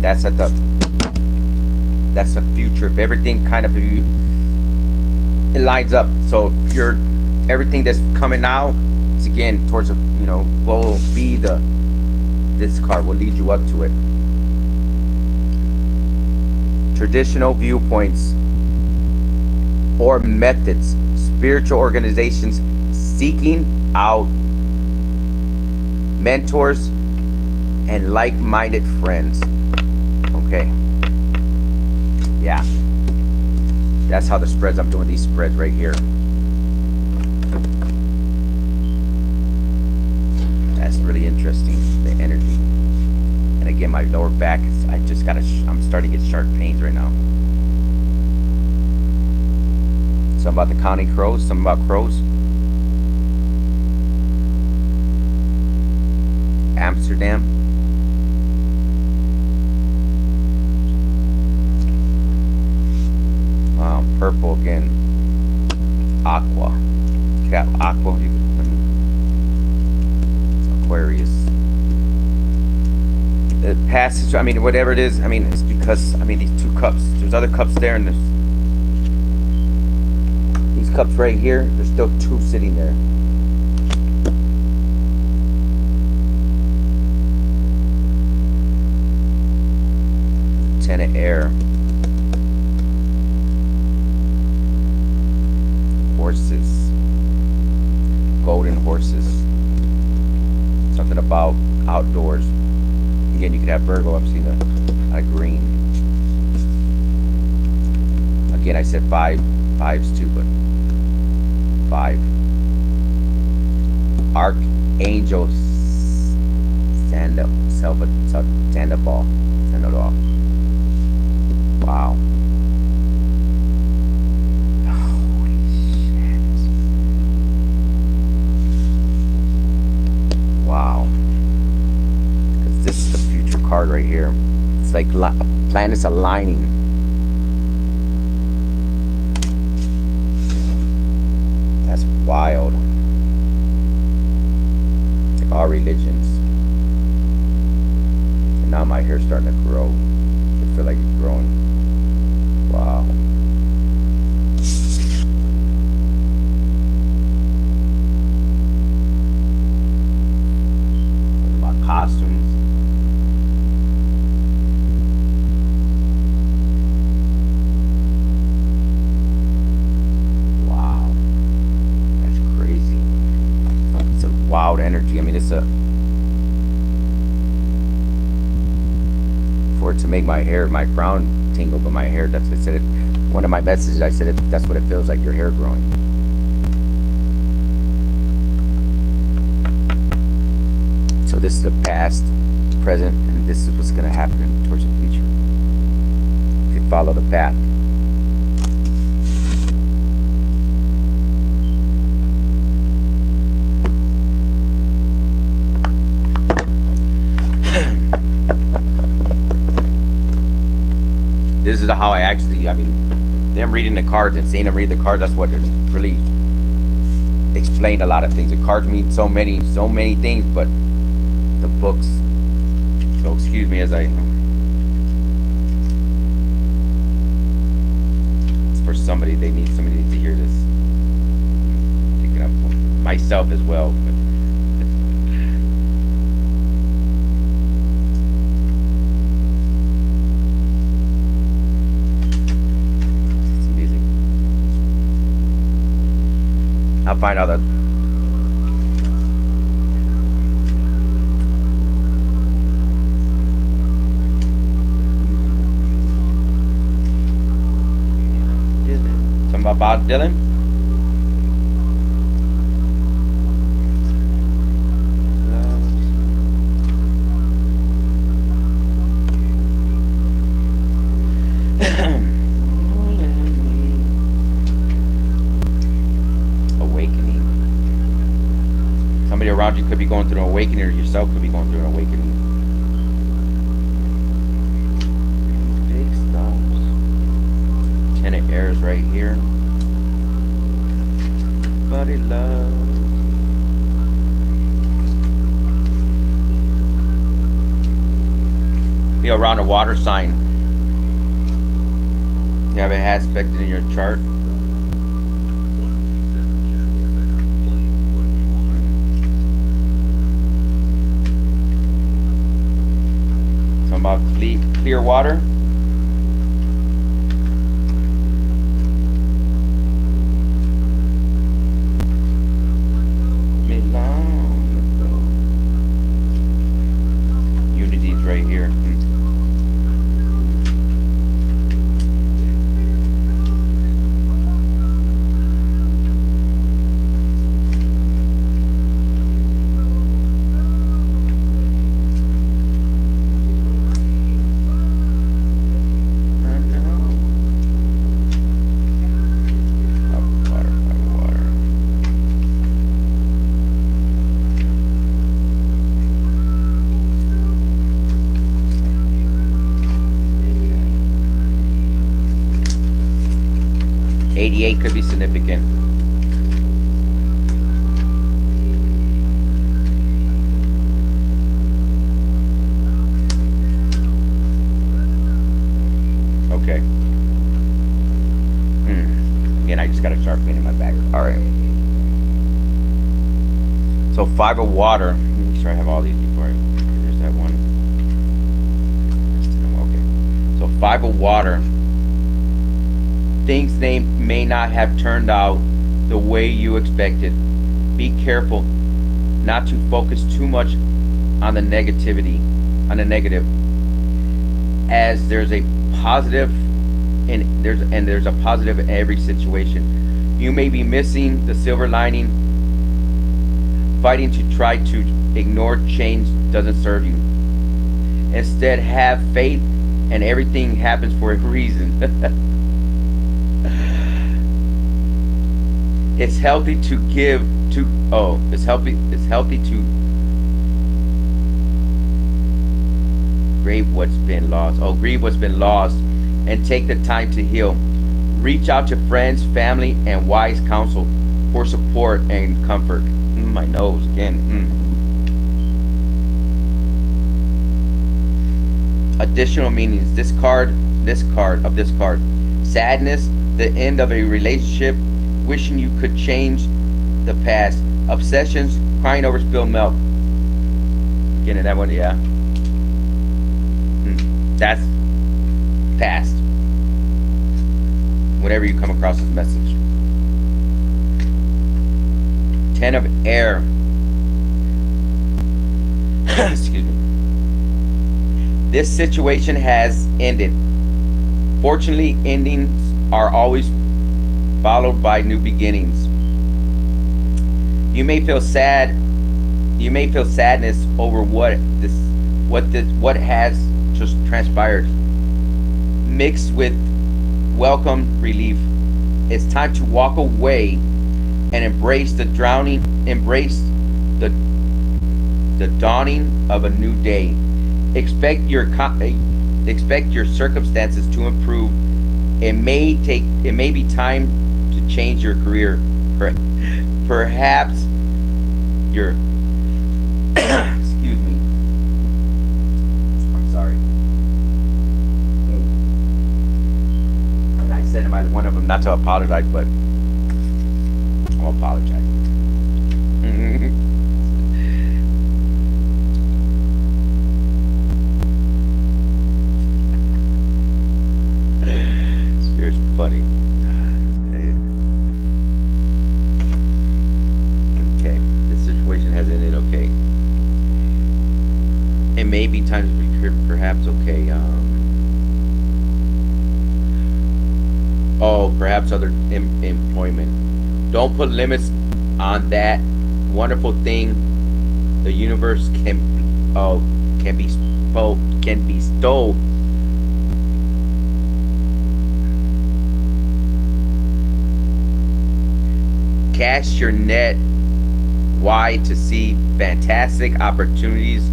That's the future. If everything kind of, it lines up. So if you're, everything that's coming now is again towards a, will be this card will lead you up to it. Traditional viewpoints or methods, spiritual organizations seeking out mentors and like-minded friends. Okay. Yeah. That's how the spreads, I'm doing these spreads right here. That's really interesting, the energy. And again, my lower back, I'm starting to get sharp pains right now. Something about the counting crows, something about crows. Amsterdam. Purple again. Aqua. Cat aqua. Aquarius. The passage, whatever it is, it's because, these 2 cups, there's other cups there, and there's these cups right here, there's still 2 sitting there. Ten of air. Horses. Golden horses. Something about outdoors. Again, you could have Virgo. I'm seeing a green. Again, I said 5s too, but 5. Archangel Sandoval. Wow. Holy shit. Wow. Because this is the future card right here. It's like planets aligning. That's wild. Like all religions. And now my hair's starting to grow. I feel like it's growing. Wow. What about costumes? Wow. That's crazy. It's a wild energy. It's for it to make my hair, my crown tingle, but my hair, that's what I said it. One of my messages, I said it, that's what it feels like, your hair growing. So this is the past, present, and this is what's going to happen towards the future. If you follow the path. how I actually, I mean, them reading the cards and seeing them read the cards, that's what really explained a lot of things. The cards mean so many things, but the books. So excuse me as I. It's for somebody. Somebody needs to hear this. Picking up myself as well. But it's amazing. I'll find out that. Something about Dylan? Awakening. Somebody around you could be going through an awakening, or yourself could be going through an awakening. Big stars. 10 of airs right here. Body love. Be around a water sign. You have it aspected in your chart. Talking about clear water. Unity's right here. '88 could be significant. Okay. Again, I just gotta start painting my back. Alright. So 5 of water. Make sure I have all these before there's that one. Okay. So 5 of water. Things may not have turned out the way you expected. Be careful not to focus too much on the negative, as there's a positive there's a positive in every situation. You may be missing the silver lining. Fighting to try to ignore change doesn't serve you. Instead, have faith, and everything happens for a reason. It's healthy to give to it's healthy to grieve what's been lost. Grieve what's been lost and take the time to heal. Reach out to friends, family, and wise counsel for support and comfort. My nose again. Additional meanings. This card. Sadness, the end of a relationship. Wishing you could change the past. Obsessions, crying over spilled milk. Getting that one, yeah. That's past. Whenever you come across this message. 10 of air. Excuse me. This situation has ended. Fortunately, endings are always followed by new beginnings. You may feel sad. You may feel sadness over what has just transpired, mixed with welcome relief. It's time to walk away and embrace the dawning of a new day. Expect your circumstances to improve It may be time to change your career. Perhaps your excuse me. I'm sorry. And I said to one of them not to apologize, but I'll apologize. It's funny. Okay, this situation has ended. Okay, it may be time to be perhaps okay. Perhaps other employment. Don't put limits on that wonderful thing the universe can bestow. Cast your net wide to see fantastic opportunities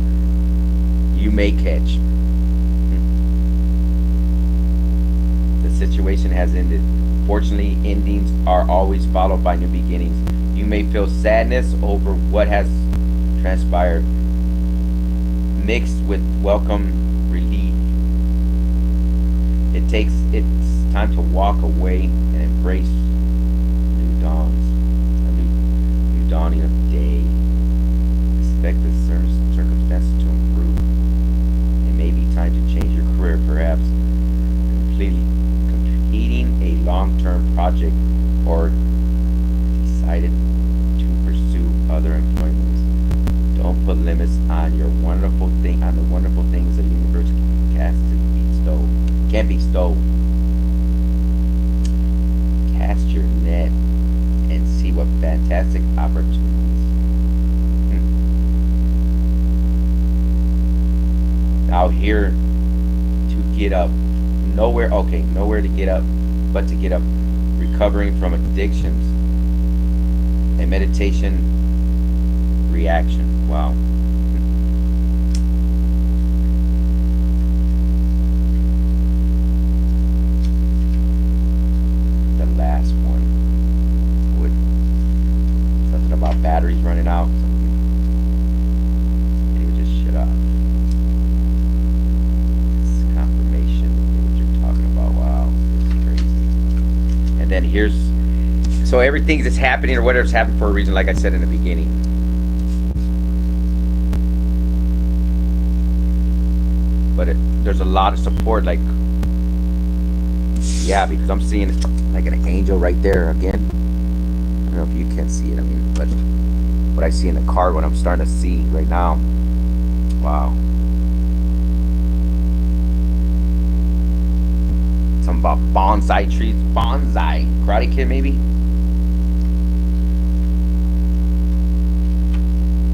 you may catch. The situation has ended. Fortunately, endings are always followed by new beginnings. You may feel sadness over what has transpired, mixed with welcome relief. It's time to walk away and embrace new dawns, a new dawning of day. Expect the circumstances to improve. It may be time to change your career, perhaps completing a long-term project, or decided to pursue other employments. Don't put limits on the wonderful things the universe can bestow. Cast your net and see what fantastic opportunities. Now here to get up. Nowhere to get up, but to get up. Recovering from addictions. A meditation reaction. Wow. The last one would something about batteries running out. It would just shut off. It's confirmation of what you're talking about. Wow, it's crazy. And then so everything that's happening or whatever's happened for a reason, like I said in the beginning. But there's a lot of support, like, yeah, because I'm seeing like an angel right there again. I don't know if you can see it, but what I see in the card, what I'm starting to see right now. Wow. Something about bonsai trees. Bonsai. Karate Kid, maybe?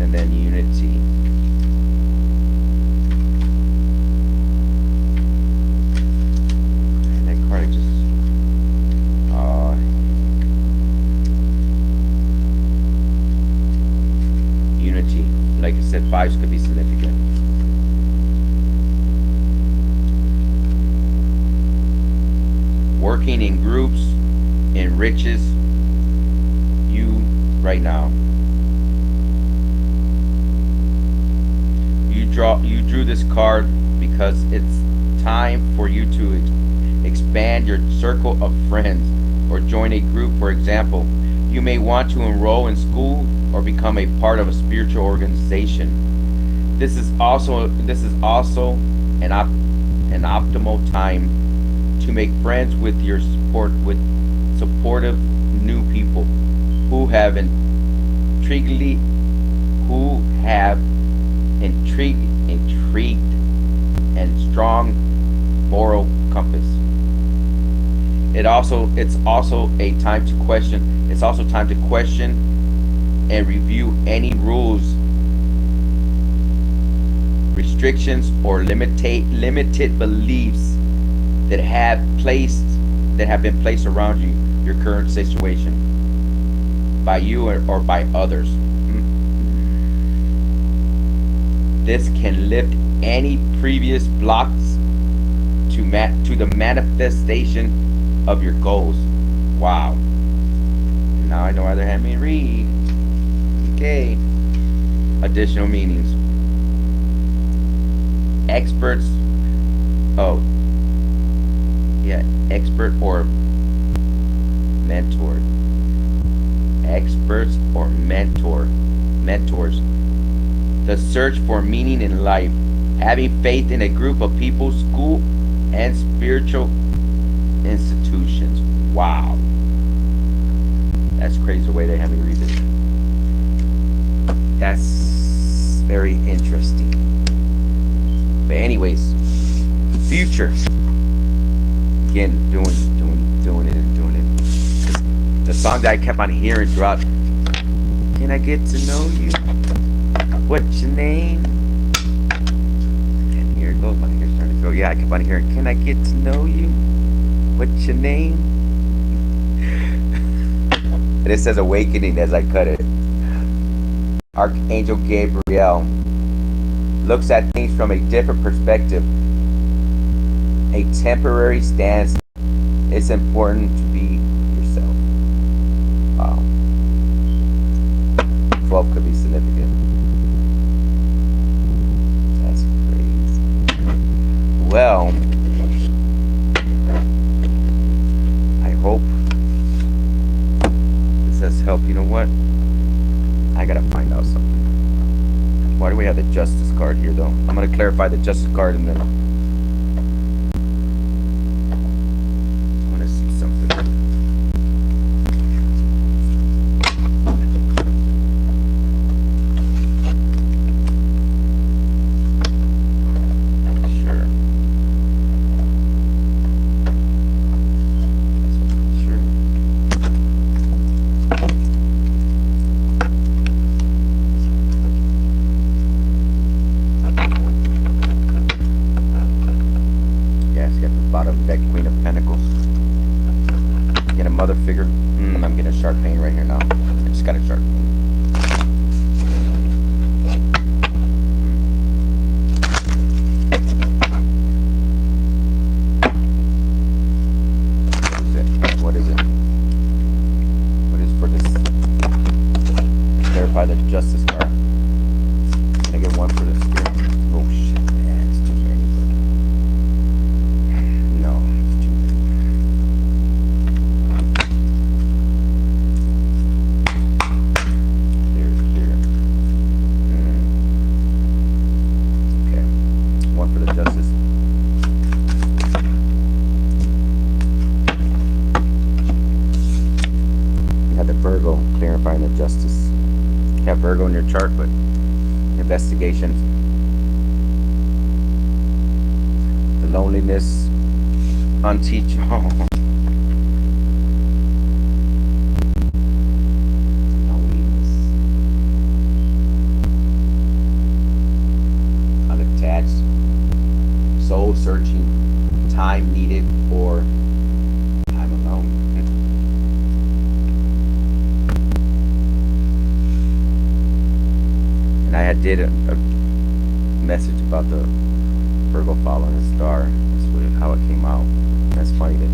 And then unity. And that card just unity. Like I said, fives could be significant. Working in groups enriches you right now. You drew this card because it's time for you to expand your circle of friends or join a group. For example, you may want to enroll in school or become a part of a spiritual organization. This is also an optimal time to make friends with supportive new people who have intrigued and strong moral compass. It's also time to question and review any rules, restrictions, or limited beliefs that have been placed around your current situation, by you or by others. This can lift any previous blocks to the manifestation of your goals. Wow. Now I know why they're having me read. Okay. Additional meanings. Experts. Oh. Yeah. Expert or mentor. Experts or mentors. The search for meaning in life. Having faith in a group of people, school, and spiritual institutions. Wow. That's crazy the way they have me read this. That's very interesting. But anyways, future. Again, doing it. The song that I kept on hearing throughout. Can I get to know you? What's your name? And here it goes. My hair's starting to go. Yeah, I kept on hearing. Can I get to know you? What's your name? And it says awakening as I cut it. Archangel Gabriel looks at things from a different perspective. A temporary stance. It's important to be yourself. Wow. 12 could be significant. That's crazy. Well, I hope this has helped. You know what? I gotta find out something. Why do we have the justice card here, though? I'm gonna clarify the justice card and then I wanna see something. Sure. Bottom deck, Queen of Pentacles. Get a mother figure. I'm getting a sharp pain right here now. I just got a sharp pain. What is it? What is for this? Clarify the justice card. Can I get one for this here? Oh shit, man, it's too many. Virgo, clarifying the justice. You have Virgo in your chart, but investigations. The loneliness, unteachable. Loneliness. Unattached. Soul searching. Time needed, or I'm alone. I did a message about the Virgo following the star. That's what, how it came out. That's funny that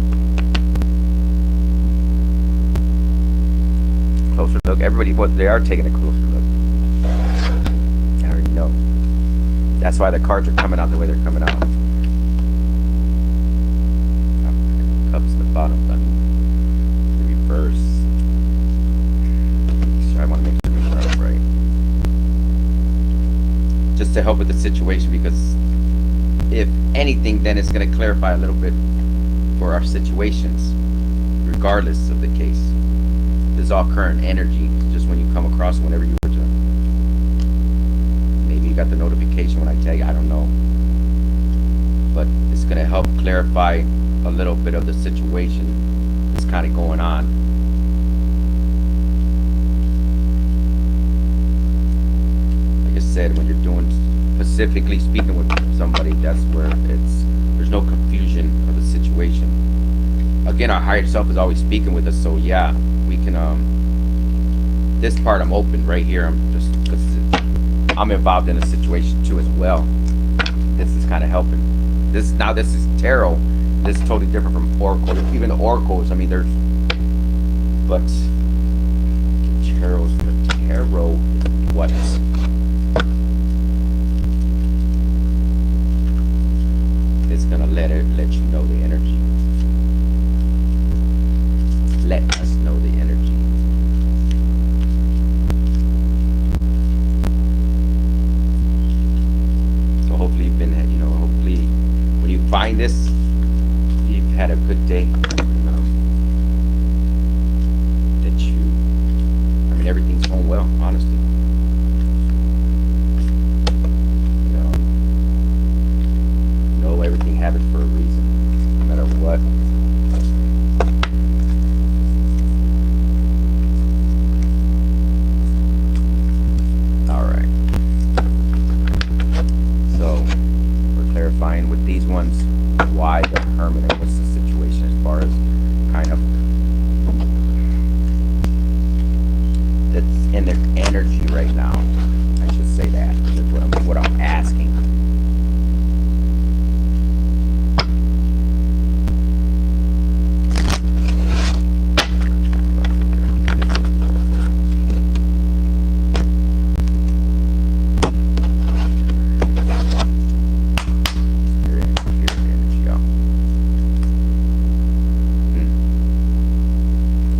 closer look. Everybody, what they are taking a closer look. I already know. That's why the cards are coming out the way they're coming out. Cups in the bottom. I mean, the reverse. I want to make sure we're right. Just to help with the situation, because if anything, then it's going to clarify a little bit for our situations, regardless of the case. This is all current energy. Just when you come across, whenever you were to, maybe you got the notification when I tell you, I don't know, but it's going to help clarify a little bit of the situation that's kind of going on. Said, when you're doing specifically speaking with somebody, that's where there's no confusion of the situation. Again, our higher self is always speaking with us, so yeah, we can this part I'm open right here. I'm just, because I'm involved in a situation too as well. This is kind of helping. This is tarot, This is totally different from Oracle. Even the Oracles, I mean, there's, but the tarot is what it's gonna let you know the energy. Let us know the energy. So hopefully you've been, hopefully when you find this, you've had a good day. Everything's going well, honestly. Everything happens for a reason, no matter what. All right. So we're clarifying with these ones why the Hermit and what's the situation as far as kind of that's in their energy right now. I should say that. That's what I'm asking.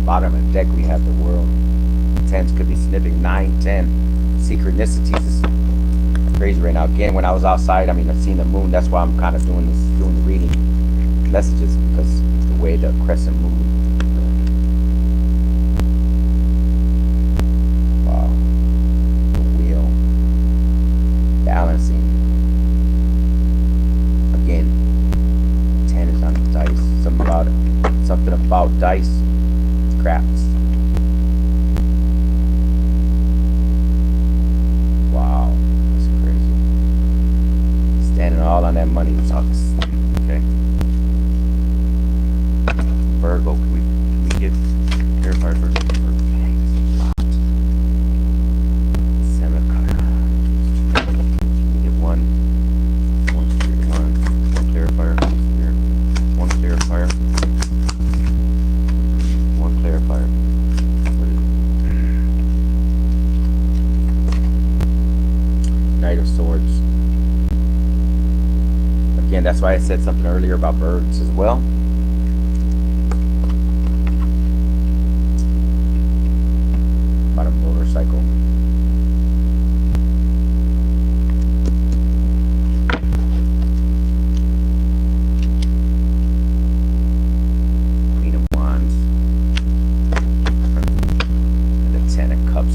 Bottom of the deck we have the World. Tens could be significant. 9, 10. Synchronicities is crazy right now. Again, when I was outside, I mean, I've seen the moon. That's why I'm kind of doing the reading messages, because the way the crescent moon. Wow. The wheel. Balancing. Again, 10 is on the dice. Something about dice. Craps. Wow, that's crazy. Standing all on that money. Okay. Virgo, can we get clarified first? Get one clarifier. One clarifier. Clarifier. Knight of Swords. Again, that's why I said something earlier about birds as well. About a motorcycle.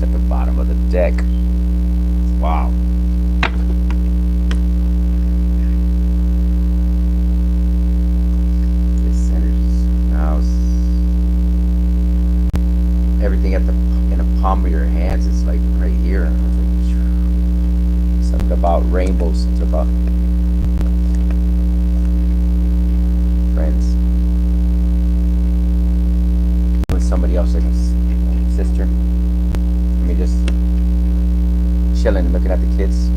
At the bottom of the deck. Wow. This energy now, everything in the palm of your hands is like right here. It's something about rainbows. It's about friends. With somebody else, like a sister. Me just chilling, looking at the kids,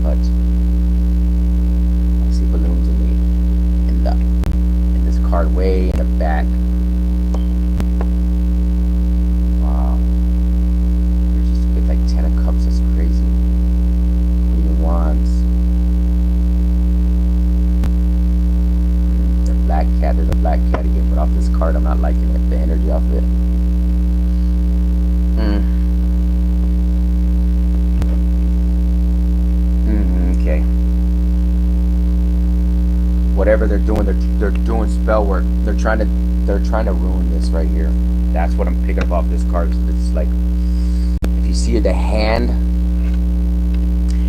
but I see balloons in this card way in the back. Wow, just with like 10 of Cups. That's crazy. Queen of Wands. The black cat. There's a black cat again, but off this card, I'm not liking it. The energy off it. Okay. Whatever they're doing, they're doing spell work. They're trying to ruin this right here. That's what I'm picking up off this card. It's like, if you see the hand,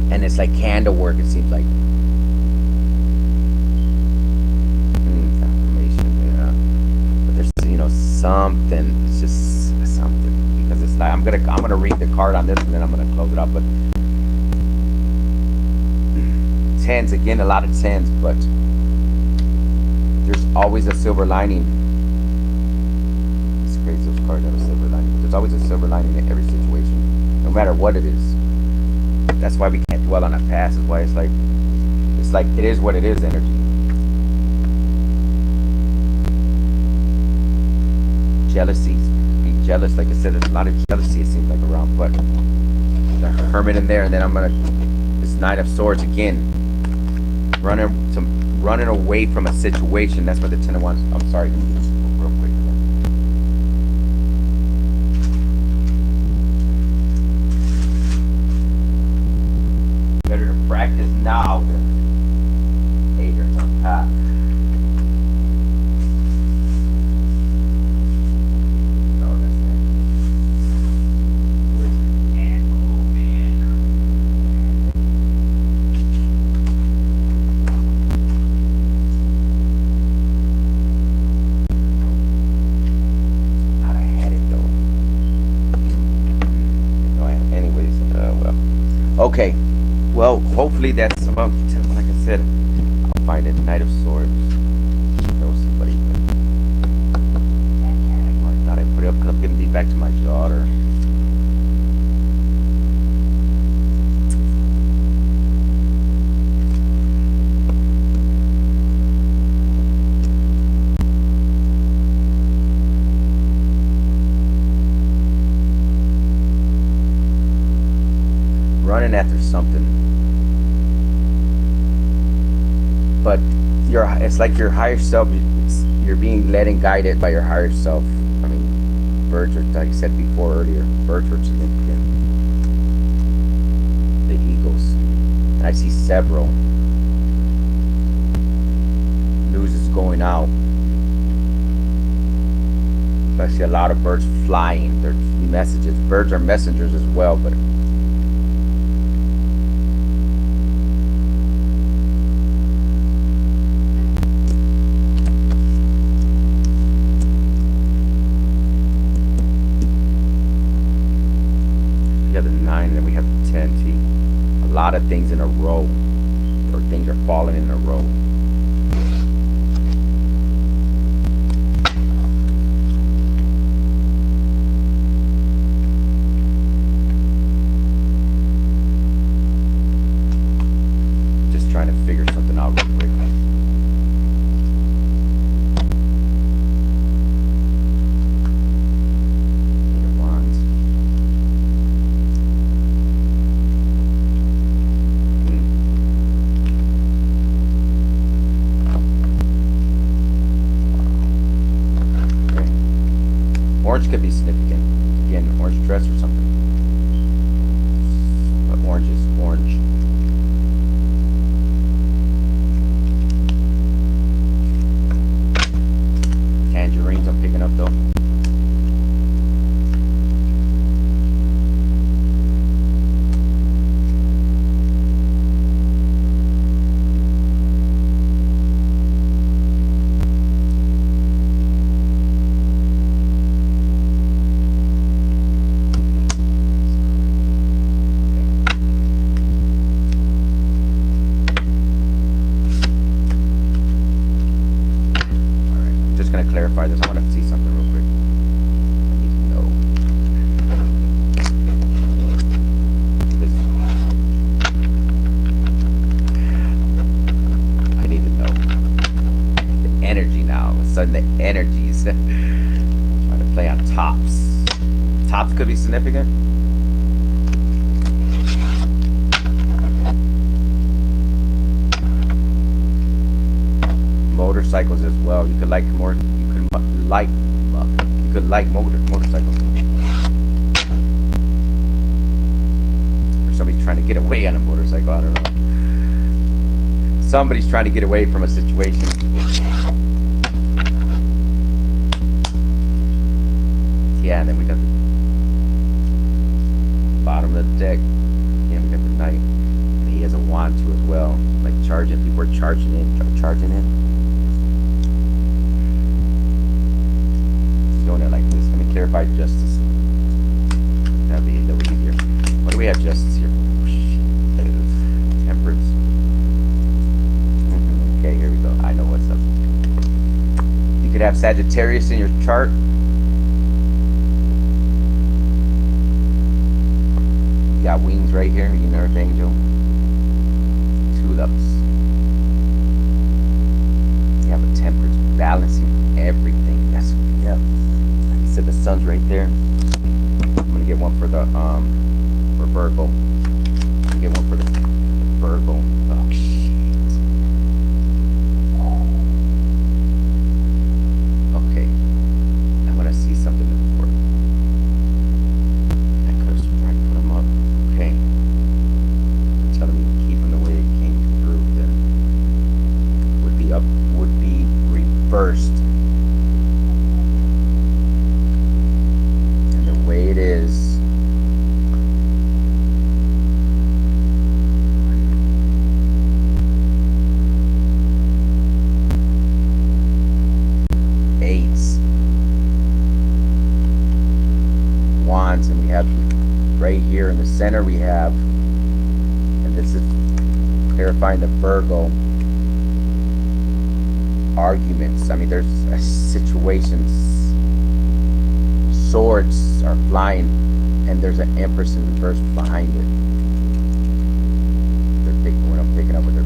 and it's like candle work. It seems like. Confirmation, yeah. But there's something. It's just something, because it's like I'm gonna read the card on this, and then I'm gonna close it up. But tens again, a lot of tens, but there's always a silver lining. It's crazy, those cards have a silver lining. There's always a silver lining in every situation, no matter what it is. That's why we can't dwell on the past. Is why it's like it is what it is. Energy. jealousy, be jealous. Like I said, there's a lot of jealousy, it seems like, around. But the Hermit in there, and then I'm gonna this Nine of Swords again, running away from a situation. That's what the Ten of Wands. I'm sorry, let me do this real quick. Better to practice now than later on top. Okay, well, hopefully that's about, like I said, I'll find it. Knight of Swords. There was somebody, I thought I put it up because I'm giving these back to my daughter. Running after something, but it's like your higher self. You're being led and guided by your higher self. I mean, birds are, like I said before earlier, birds are significant. The eagles, and I see several. News is going out. I see a lot of birds flying. There's messages. Birds are messengers as well, but we have the 9 and then we have the 10. See, a lot of things in a row, or things are falling in a row. Just trying to figure something out real quick. Orange could be significant. Again, orange dress or something. But orange is orange. Tangerines I'm picking up though. Clarify this. I want to see something real quick. I need to know. I need to know. The energy now. All of a sudden the energies. Trying to play on tops. Tops could be significant. Motorcycles as well. You could like more. You could like motorcycles. Or somebody's trying to get away on a motorcycle. I don't know. Somebody's trying to get away from a situation. Yeah, and then we got the bottom of the deck. Yeah, we got the Knight. And he has a wand too as well. Like charging. People are charging in. Doing it like this. Let me clarify justice. That'd be a little easier. What do we have justice here? Temperance. Okay, here we go. I know what's up. You could have Sagittarius in your chart. You got wings right here. You know, Earth Angel. Tulips. You have a temperance, balancing everything. That's, yeah. for Virgo. Get one for the Virgo. Oh shit. Okay. I want to see something before. I could have tried to put them up. Okay. You're telling me to keep them the way it came through. Then would be up. Would be reversed. And the way it is. Wands, and we have right here in the center we have, and this is clarifying the Virgo arguments. I mean, there's situations, swords are flying, and there's an Empress in reverse behind it. They're picking what I'm picking up with they're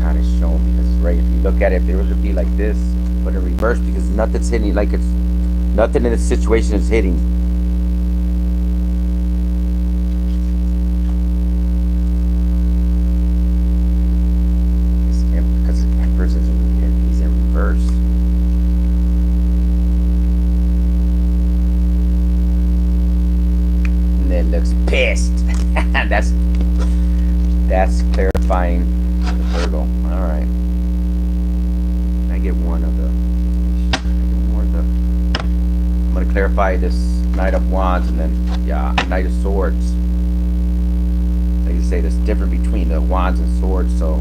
kind of showing, because it's right, if you look at it, if it were to be like this but in reverse, because nothing's hitting, like it's nothing in this situation is hitting. Because the Emperor's he's in reverse. And it looks pissed. that's clarifying the Virgo. All right. I get one of the. I'm going to clarify this Knight of Wands, and then, yeah, Knight of Swords. Like you say, there's different between the Wands and Swords, so.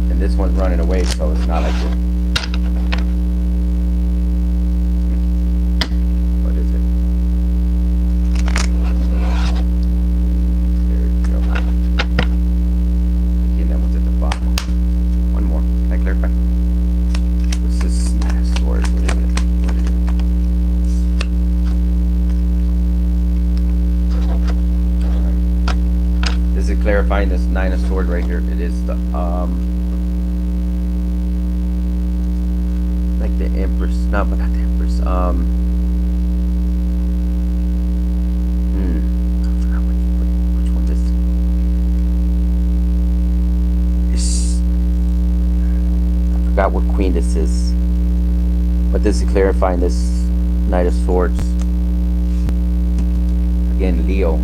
And this one's running away, so it's not like it. What is it? There we go. Again, that one's at the bottom. One more. Can I clarify? What's this Knight of Swords? What is it? What is it? This is clarifying this Nine of Swords right here. It is the like the Empress, no, but not the Empress. I forgot which one this is. I forgot what queen this is, but this is clarifying this Knight of Swords. Again, Leo.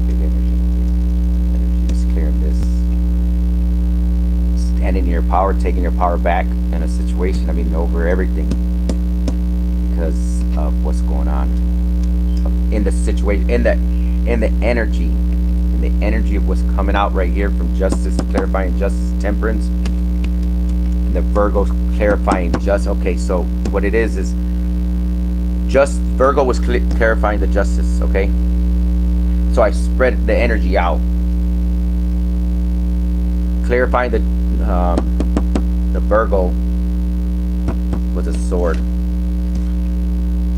Big energy. Energy is clearing this. Standing in your power, taking your power back in a situation. I mean, over everything, because of what's going on in the situation, in the energy, in the energy of what's coming out right here from Justice, clarifying Justice, Temperance, and the Virgo's clarifying just. Okay, so what it is just Virgo was clarifying the Justice. Okay, so I spread the energy out, clarifying the Virgo with a sword,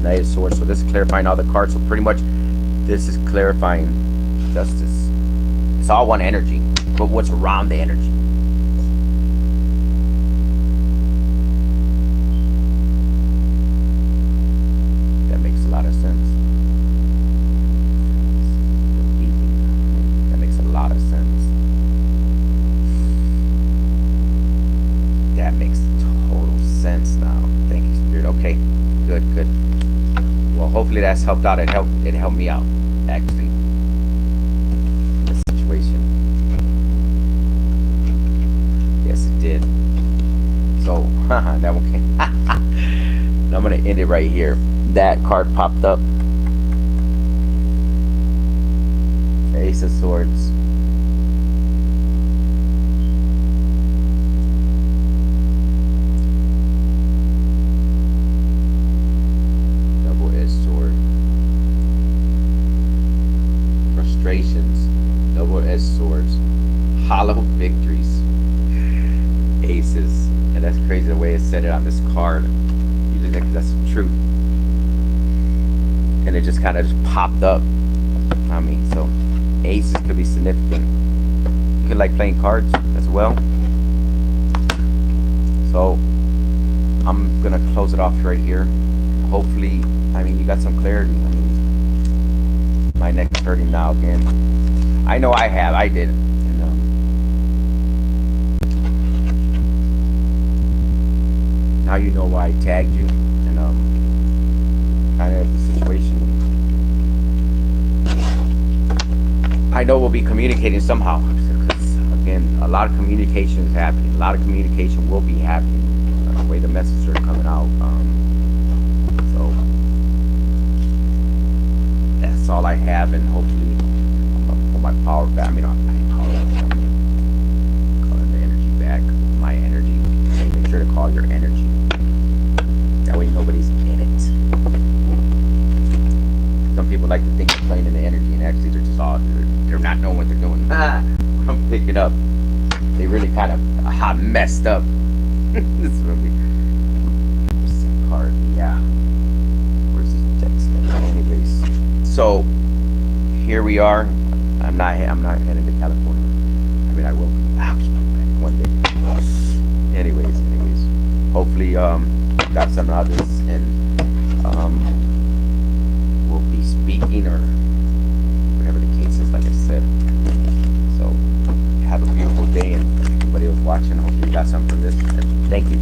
Knight of Swords. So this is clarifying all the cards. So pretty much this is clarifying Justice. It's all one energy, but what's around the energy. That makes a lot of sense. That makes a lot of sense. That makes total sense now. Thank you, Spirit. Okay, good, good. Well, hopefully that's helped out. It helped me out, actually, in the situation. Yes, it did. So, that one came. I'm gonna end it right here. That card popped up. Ace of Swords. Double-edged swords, hollow victories, aces, and that's crazy the way it said it on this card. Usually that's the truth, and it just kind of just popped up. I mean, so aces could be significant. feel like playing cards as well. So I'm gonna close it off right here. Hopefully, I mean, you got some clarity. I mean, my neck is hurting now again. I know I have. I did. And now you know why I tagged you, and kind of the situation. I know we'll be communicating somehow. Because again, a lot of communication is happening. A lot of communication will be happening. The way the messages are coming out. So that's all I have, and hopefully I'm gonna pull my power back. I mean, I power back. I'm calling the energy back. My energy. Make sure to call your energy. That way nobody's in it. Some people like to think they're playing in the energy, and actually they're just all they're not knowing what they're doing. I'm picking up. They really kind of messed up. This is gonna be card. Yeah. Where's this text? Anyways, so here we are. I'm not headed to California. I mean, I will be one day. Anyways, hopefully got some others, and we'll be speaking or whatever the case is, like I said. So have a beautiful day, and everybody was watching, hopefully you got something from this. And thank you.